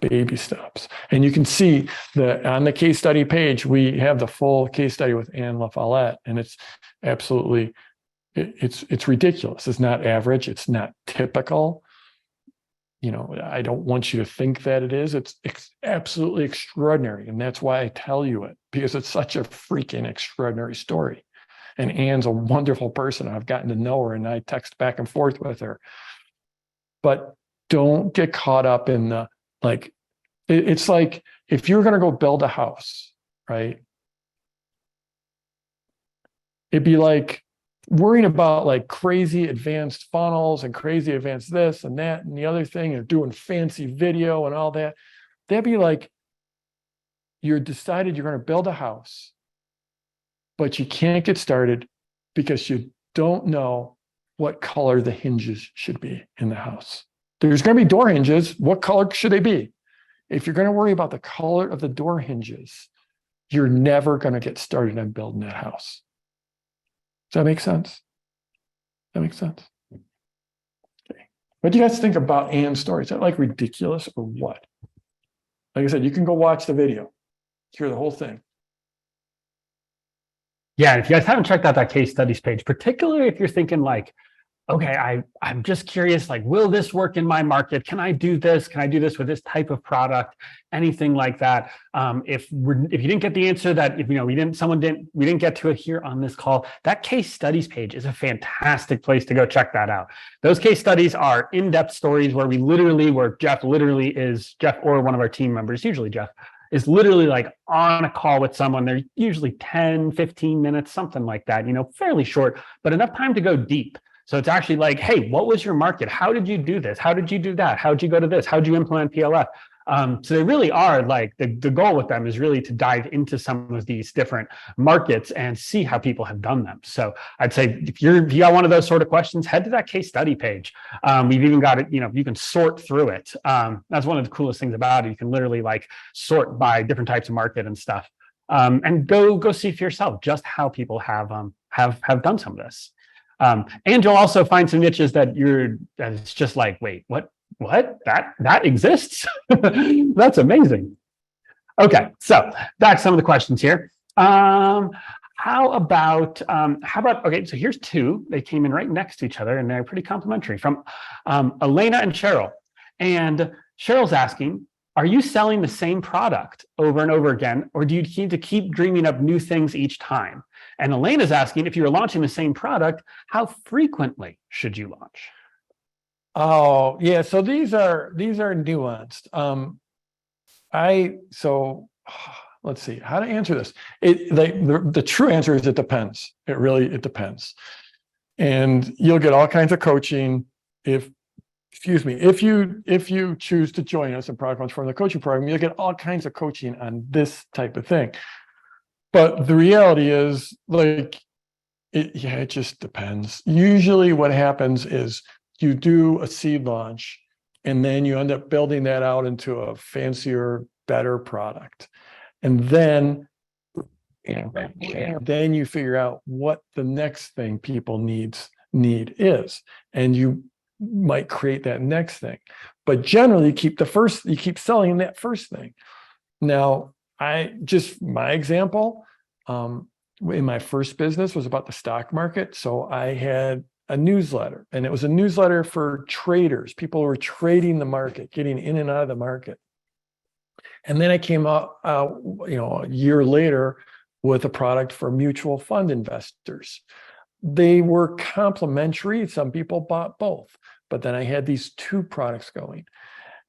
Baby steps. And you can see on the case study page, we have the full case study with Anne LaFollette, and it's absolutely, it's ridiculous. It's not average. It's not typical. I don't want you to think that it is. It's absolutely extraordinary. And that's why I tell you it, because it's such a freaking extraordinary story. And Anne's a wonderful person. I've gotten to know her and I text back and forth with her. But don't get caught up in the, it's like if you're going to go build a house, right? It'd be like worrying about crazy advanced funnels and crazy advanced this and that and the other thing and doing fancy video and all that. That'd be like you're decided you're going to build a house, but you can't get started because you don't know what color the hinges should be in the house. There's going to be door hinges. What color should they be? If you're going to worry about the color of the door hinges, you're never going to get started on building that house. Does that make sense? That makes sense. Okay. What do you guys think about Anne's story? Is that ridiculous or what? Like I said, you can go watch the video, hear the whole thing. Yeah, if you guys haven't checked out that case studies page, particularly if you're thinking okay, I'm just curious, will this work in my market? Can I do this? Can I do this with this type of product? Anything like that. If you didn't get the answer that we didn't get to it here on this call, that case studies page is a fantastic place to go check that out. Those case studies are in-depth stories where Jeff or one of our team members, usually Jeff, is literally on a call with someone. They're usually 10, 15 minutes, something like that, fairly short, but enough time to go deep. So it's actually hey, what was your market? How did you do this? How did you do that? How did you go to this? How did you implement PLF? So they really are the goal with them is really to dive into some of these different markets and see how people have done them. So I'd say if you got one of those sort of questions, head to that case study page. We've even got it, you can sort through it. That's one of the coolest things about it. You can literally sort by different types of market and stuff. And go see for yourself just how people have done some of this. And you'll also find some niches that it's just wait, what that exists? That's amazing. Okay, so back to some of the questions here. How about okay, so here's two. They came in right next to each other and they're pretty complimentary from Elena and Cheryl. And Cheryl's asking, are you selling the same product over and over again, or do you need to keep dreaming up new things each time? And Elena's asking, if you're launching the same product, how frequently should you launch? Oh, yeah. So these are nuanced. Let's see how to answer this. The true answer is it depends. It depends. And you'll get all kinds of coaching if you choose to join us in Product Launch from the coaching program, you'll get all kinds of coaching on this type of thing. But the reality is it just depends. Usually what happens is you do a seed launch and then you end up building that out into a fancier, better product. And then, then you figure out what the next thing people need is. And you might create that next thing. But generally you keep selling that first thing. Now, my example, in my first business was about the stock market. So I had a newsletter, and it was a newsletter for traders, people who were trading the market, getting in and out of the market. And then I came out, a year later with a product for mutual fund investors. They were complementary. Some people bought both, but then I had these two products going.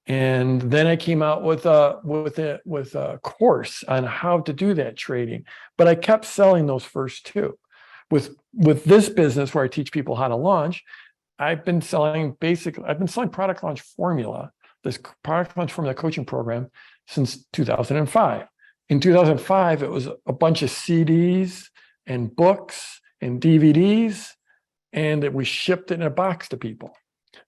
And then I came out with a course on how to do that trading. But I kept selling those first two. With this business where I teach people how to launch, I've been selling product launch formula, this product launch formula coaching program since 2005. In 2005, it was a bunch of CDs and books and DVDs, and we shipped it in a box to people.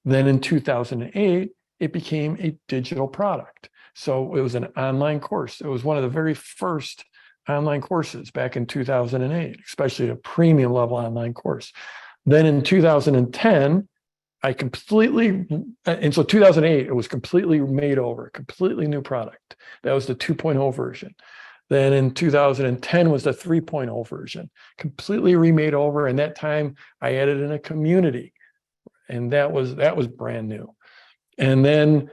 Then in 2008, it became a digital product. So it was an online course. It was one of the very first online courses back in 2008, especially a premium level online course. Then in 2010, and so 2008, it was completely made over, completely new product. That was the 2.0 version. Then in 2010 was the 3.0 version, completely remade over. And that time I added in a community, and that was brand new. And then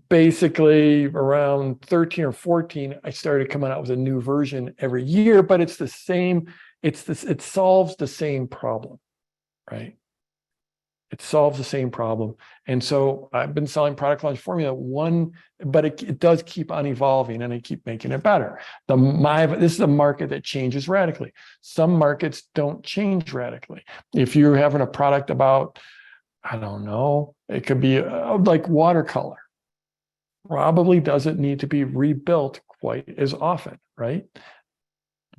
basically around 13 or 14, I started coming out with a new version every year, but it's the same. It solves the same problem, right? It solves the same problem. And so I've been selling product launch formula but it does keep on evolving, and I keep making it better. This is a market that changes radically. Some markets don't change radically. If you're having a product about, I don't know, it could be like watercolor, probably doesn't need to be rebuilt quite as often, right?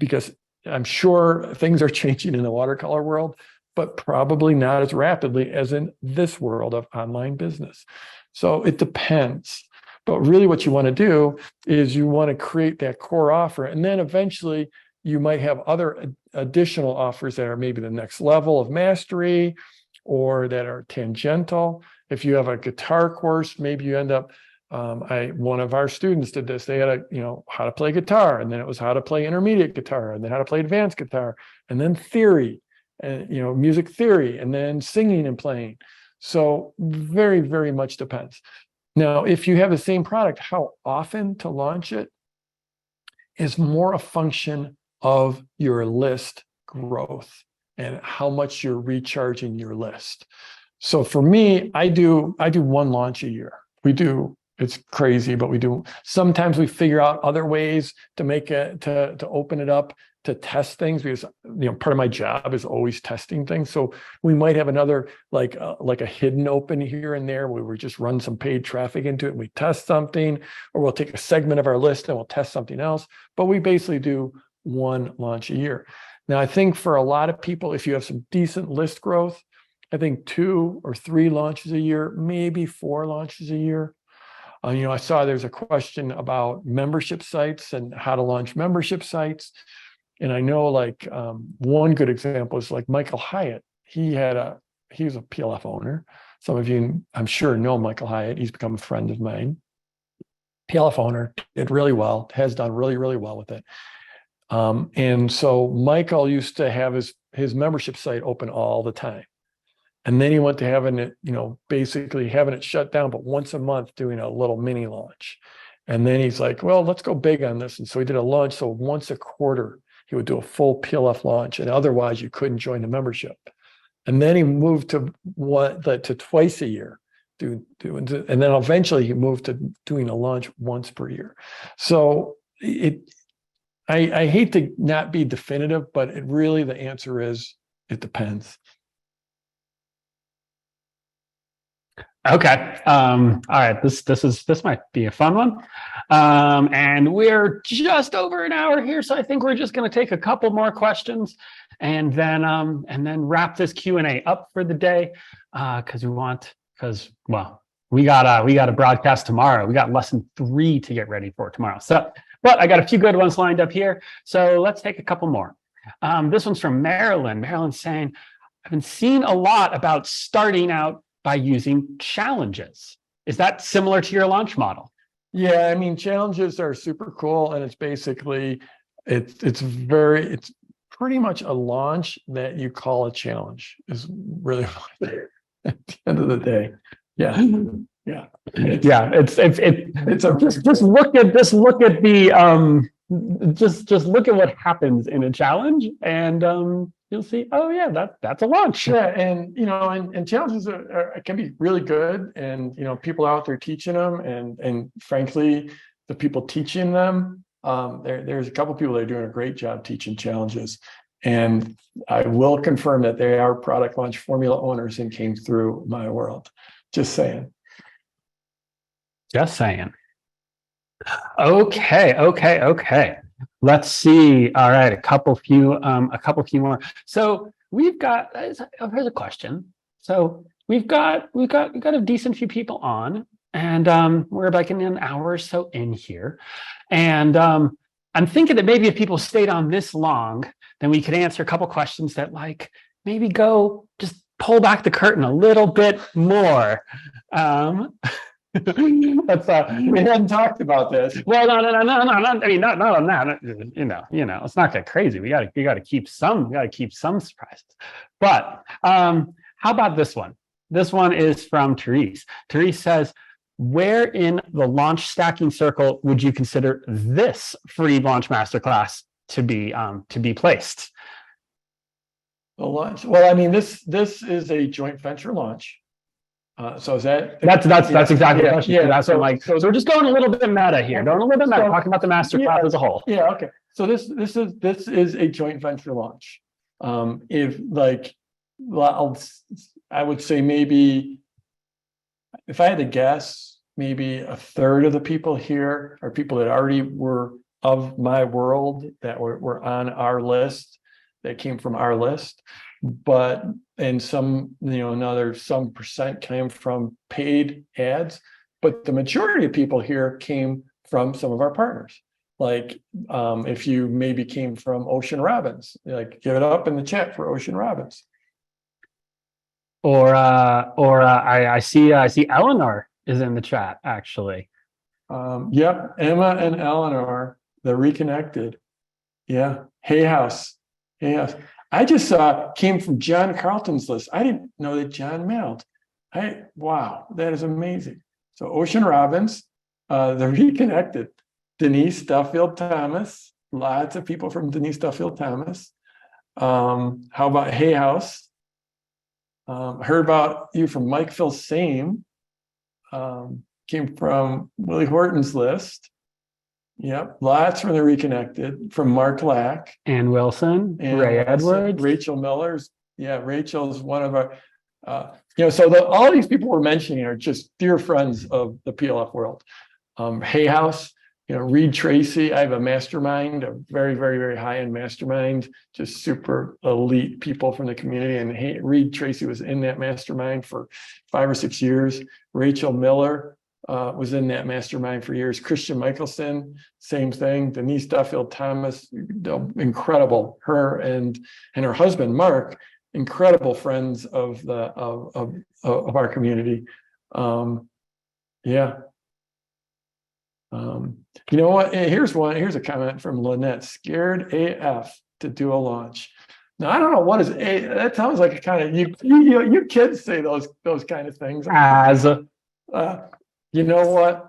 Because I'm sure things are changing in the watercolor world, but probably not as rapidly as in this world of online business. So it depends. But really what you want to do is you want to create that core offer. And then eventually you might have other additional offers that are maybe the next level of mastery or that are tangential. If you have a guitar course, maybe you end up, one of our students did this. They had how to play guitar, and then it was how to play intermediate guitar, and then how to play advanced guitar, and then theory, and music theory, and then singing and playing. So very, very much depends. Now, if you have the same product, how often to launch it is more a function of your list growth and how much you're recharging your list. So for me, I do one launch a year. It's crazy, but we do. Sometimes we figure out other ways to make it, to open it up, to test things, because part of my job is always testing things. So we might have another like a hidden open here and there where we just run some paid traffic into it and we test something, or we'll take a segment of our list and we'll test something else. But we basically do one launch a year. Now, I think for a lot of people, if you have some decent list growth, I think 2 or 3 launches a year, maybe 4 launches a year. I saw there's a question about membership sites and how to launch membership sites. And I know one good example is like Michael Hyatt. He was a PLF owner. Some of you, I'm sure, know Michael Hyatt. He's become a friend of mine. PLF owner, did really well, has done really, really well with it. And so Michael used to have his membership site open all the time. And then he went to having it, basically having it shut down, but once a month doing a little mini launch. And then he's like, well, let's go big on this. And so he did a launch. So once a quarter, he would do a full PLF launch. And otherwise you couldn't join the membership. And then he moved to twice a year. And then eventually he moved to doing a launch once per year. So I hate to not be definitive, but the answer is it depends. Okay. All right. This might be a fun one. And we're just over an hour here, so I think we're just going to take a couple more questions and then wrap this Q&A up for the day. Because we got a broadcast tomorrow. We got lesson 3 to get ready for tomorrow. So But I got a few good ones lined up here. So let's take a couple more. This one's from Marilyn. Marilyn's saying, I've been seeing a lot about starting out by using challenges. Is that similar to your launch model? Yeah, I mean, challenges are super cool, and it's basically it's pretty much a launch that you call a challenge is really at the end of the day. Yeah. Yeah. It's a just look at the just look at what happens in a challenge, and you'll see, oh yeah, that's a launch. Yeah, and and challenges can be really good, and people out there teaching them, and frankly, the people teaching them, there's a couple people that are doing a great job teaching challenges, and I will confirm that they are product launch formula owners and came through my world. Just saying. Just saying. Okay. Let's see. All right, a couple few more. So we've got, here's a question. So we've got a decent few people on, and we're about an hour or so in here. And I'm thinking that maybe if people stayed on this long, then we could answer a couple questions that maybe just pull back the curtain a little bit more. We hadn't talked about this. Well, no. I mean, not on that. Let's not get crazy. We got to keep some surprises. But how about this one? This one is from Therese. Therese says, where in the launch stacking circle would you consider this free launch masterclass to be placed? The launch. Well, I mean, this is a joint venture launch. So is that's exactly the question. Yeah. That's so we're just going a little bit meta here. Going a little bit meta, talking about the masterclass as a whole. Yeah. Okay. So this is a joint venture launch. I would say maybe, if I had to guess, maybe a third of the people here are people that already were of my world, that were on our list, that came from our list. But some percent came from paid ads, but the majority of people here came from some of our partners. If you maybe came from Ocean Robins, give it up in the chat for Ocean Robins. I see Eleanor is in the chat, actually. Yep, Emma and Eleanor, they're reconnected. Yeah, Hay House. I just came from John Carlton's list. I didn't know that John mailed. Wow, that is amazing. So Ocean Robins, they're reconnected. Denise Duffield Thomas, lots of people from Denise Duffield Thomas. How about Hay House? Heard about you from Mike Phil Same. Came from Willie Horton's list. Yep, lots from the reconnected, from Mark Lack. Ann Wilson, and Ray Edwards. Rachel Miller's. Yeah, Rachel's one of our, all these people we're mentioning are just dear friends of the PLF world. Hay House, Reed Tracy, I have a mastermind, a very, very, very high-end mastermind, just super elite people from the community. And Reed Tracy was in that mastermind for 5 or 6 years. Rachel Miller was in that mastermind for years. Christian Michelson, same thing. Denise Duffield Thomas, incredible. Her and her husband Mark, incredible friends of our community. Yeah. You know what? Here's a comment from Lynette. Scared AF to do a launch. Now I don't know what is a. That sounds like a kind of you kids say those kind of things. You know what?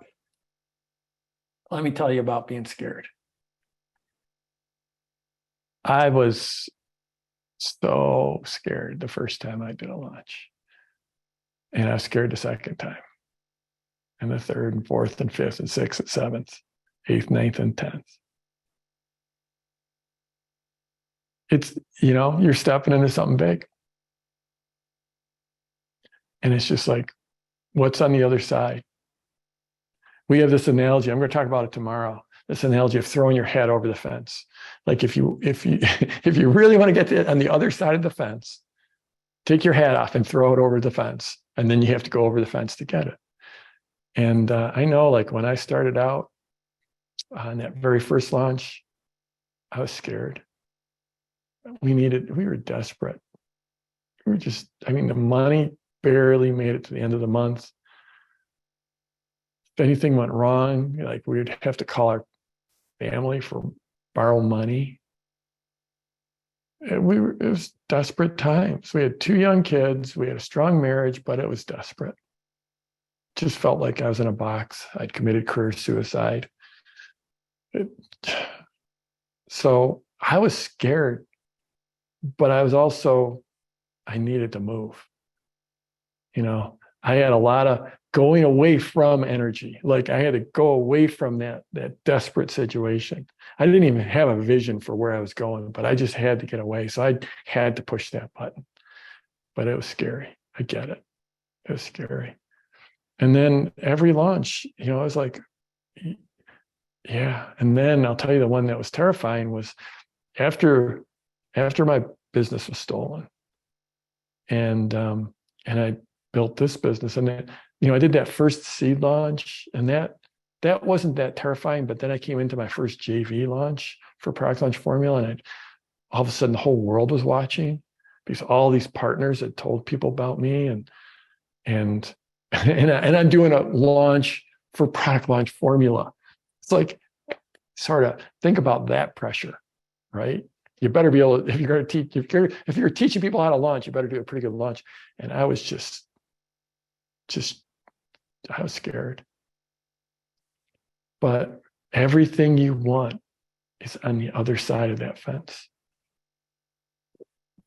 Let me tell you about being scared. I was so scared the first time I did a launch, and I was scared the second time, and the third and fourth and fifth and sixth and seventh, eighth, ninth, and 10th. It's, you're stepping into something big. And it's just like, what's on the other side? We have this analogy, I'm going to talk about it tomorrow, this analogy of throwing your head over the fence. Like if you really want to get on the other side of the fence, take your hat off and throw it over the fence. And then you have to go over the fence to get it. And I know, when I started out, On that very first launch, I was scared. We were desperate. We were just, I mean, the money barely made it to the end of the month. If anything went wrong, like we'd have to call our family for borrow money. It was desperate times. We had 2 young kids. We had a strong marriage, but it was desperate. Just felt like I was in a box. I'd committed career suicide. So I was scared, but I was also, I needed to move. You know, I had a lot of going away from energy. Like I had to go away from that desperate situation. I didn't even have a vision for where I was going, but I just had to get away. So I had to push that button. But it was scary. I get it. It was scary. And then every launch, you know, I was like, yeah. And then I'll tell you the one that was terrifying was after my business was stolen, and I built this business, and then, you know, I did that first seed launch, and that wasn't that terrifying. But then I came into my first JV launch for Product Launch Formula, and all of a sudden the whole world was watching because all these partners had told people about me, and I'm doing a launch for Product Launch Formula. It's like, sort of think about that pressure, right? You better be able to, if you're going to teach, if you're teaching people how to launch, you better do a pretty good launch. And I was just I was scared. But everything you want is on the other side of that fence.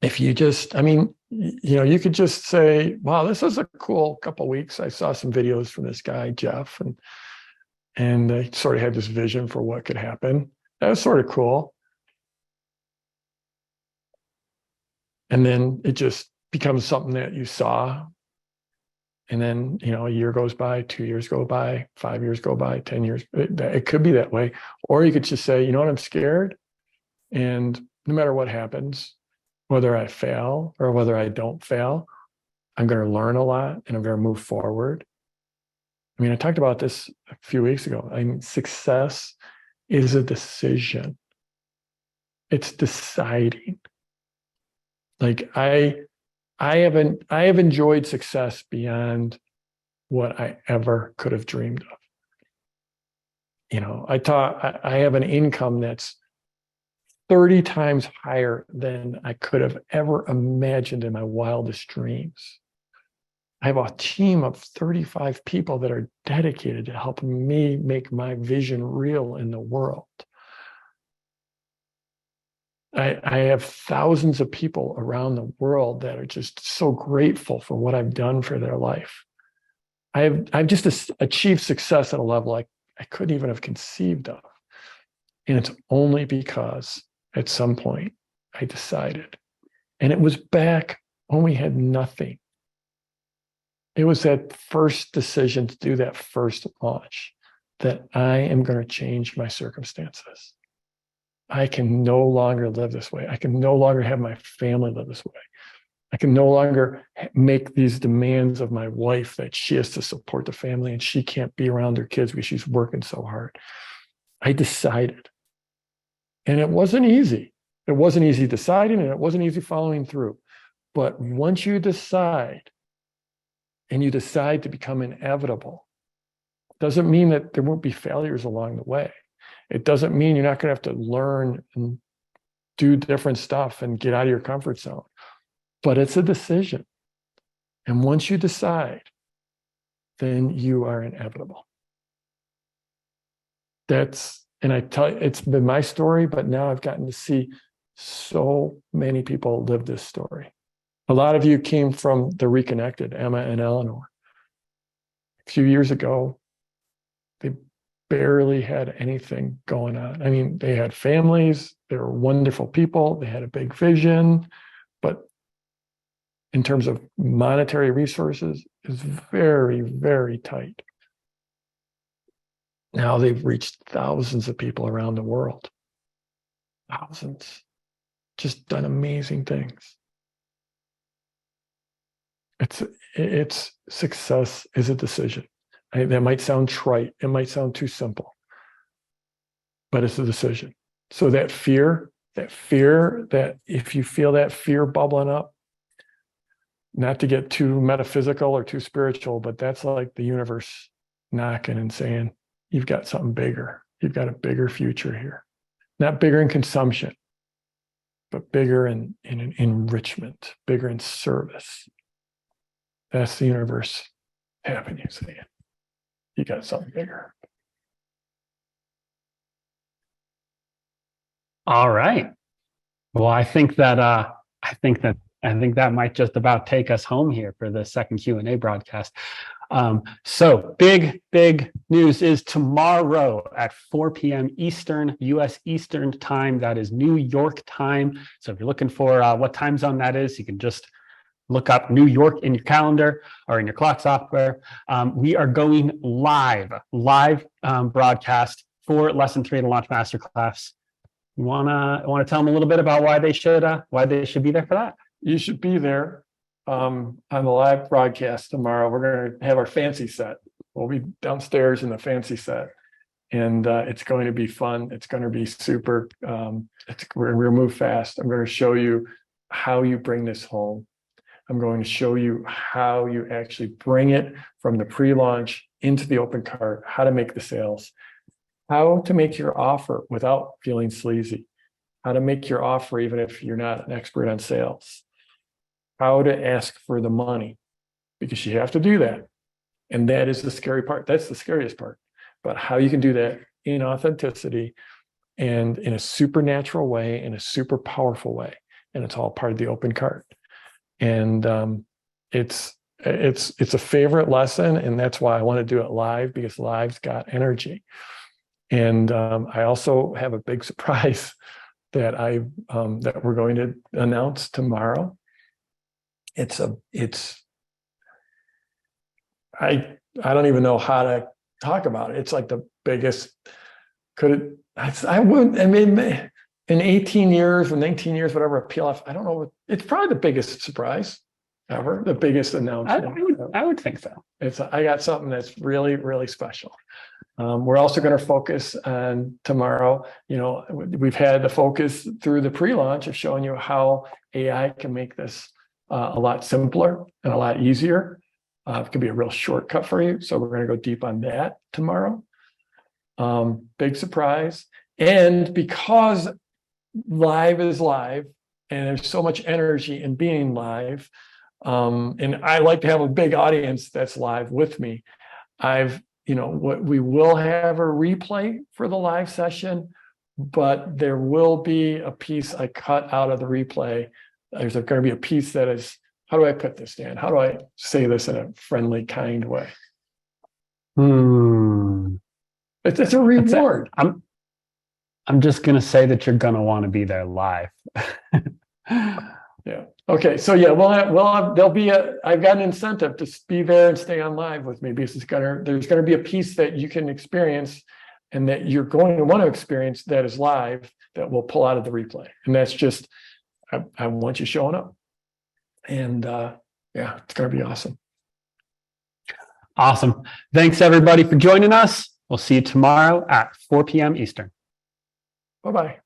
If you just, I mean, you know, you could just say, wow, this is a cool couple of weeks. I saw some videos from this guy, Jeff, and I sort of had this vision for what could happen. That was sort of cool. And then it just becomes something that you saw. And then, you know, a year goes by, 2 years go by, 5 years go by, 10 years. It could be that way. Or you could just say, you know what, I'm scared. And no matter what happens, whether I fail or whether I don't fail, I'm going to learn a lot and I'm going to move forward. I mean, I talked about this a few weeks ago. I mean, success is a decision. It's deciding. Like I have enjoyed success beyond what I ever could have dreamed of. You know, I have an income that's 30 times higher than I could have ever imagined in my wildest dreams. I have a team of 35 people that are dedicated to helping me make my vision real in the world. I have thousands of people around the world that are just so grateful for what I've done for their life. I've just achieved success at a level I couldn't even have conceived of. And it's only because at some point I decided. And it was back when we had nothing. It was that first decision to do that first launch that I am going to change my circumstances. I can no longer live this way. I can no longer have my family live this way. I can no longer make these demands of my wife that she has to support the family and she can't be around her kids because she's working so hard. I decided. And it wasn't easy. It wasn't easy deciding and it wasn't easy following through. But once you decide and you decide to become inevitable, doesn't mean that there won't be failures along the way. It doesn't mean you're not going to have to learn and do different stuff and get out of your comfort zone. But it's a decision. And once you decide, then you are inevitable. And I tell you, it's been my story, but now I've gotten to see so many people live this story. A lot of you came from the Reconnected, Emma and Eleanor. A few years ago, they barely had anything going on. I mean, they had families, they were wonderful people, they had a big vision, but in terms of monetary resources, is very, very tight. Now they've reached thousands of people around the world. Thousands. Just done amazing things. It's success is a decision. That might sound trite. It might sound too simple. but it's a decision. So that fear that if you feel that fear bubbling up, not to get too metaphysical or too spiritual, but that's like the universe knocking and saying, you've got something bigger. You've got a bigger future here. Not bigger in consumption, but bigger in enrichment, bigger in service. That's the universe having you saying, you got something bigger. All right. Well, I think that might just about take us home here for the second Q&A broadcast. So big news is tomorrow at 4 p.m. Eastern, US Eastern time. That is New York time. So if you're looking for what time zone that is, you can just look up New York in your calendar or in your clock software. We are going live broadcast for lesson 3 of the Launch Masterclass. You wanna tell them a little bit about why they should be there for that? You should be there on the live broadcast tomorrow. We're going to have our fancy set. We'll be downstairs in the fancy set, and it's going to be fun. It's going to be super. We're going to move fast. I'm going to show you how you bring this home. I'm going to show you how you actually bring it from the pre-launch into the open cart, how to make the sales, how to make your offer without feeling sleazy, how to make your offer even if you're not an expert on sales, how to ask for the money, because you have to do that. And that is the scary part. That's the scariest part. But how you can do that in authenticity and in a supernatural way, in a super powerful way. And it's all part of the open cart. And it's a favorite lesson. And that's why I want to do it live, because live's got energy. And I also have a big surprise that we're going to announce tomorrow. I don't even know how to talk about it. It's like the biggest. In 18 years or 19 years, whatever, a PLF, I don't know. It's probably the biggest surprise ever, the biggest announcement. I would think so. I got something that's really, really special. We're also going to focus on tomorrow. We've had the focus through the pre-launch of showing you how AI can make this a lot simpler and a lot easier. It can be a real shortcut for you. So we're going to go deep on that tomorrow. Big surprise. And because live is live and there's so much energy in being live, and I like to have a big audience that's live with me, we will have a replay for the live session, but there will be a piece I cut out of the replay. There's going to be a piece that is, how do I put this, Dan? How do I say this in a friendly, kind way? It's a reward. I'm just going to say that you're going to want to be there live. Yeah. Okay. So yeah, I've got an incentive to be there and stay on live with me, because there's going to be a piece that you can experience and that you're going to want to experience that is live that we'll pull out of the replay. And that's just, I want you showing up. And yeah, it's going to be awesome. Awesome. Thanks everybody for joining us. We'll see you tomorrow at 4 p.m. Eastern. Bye-bye.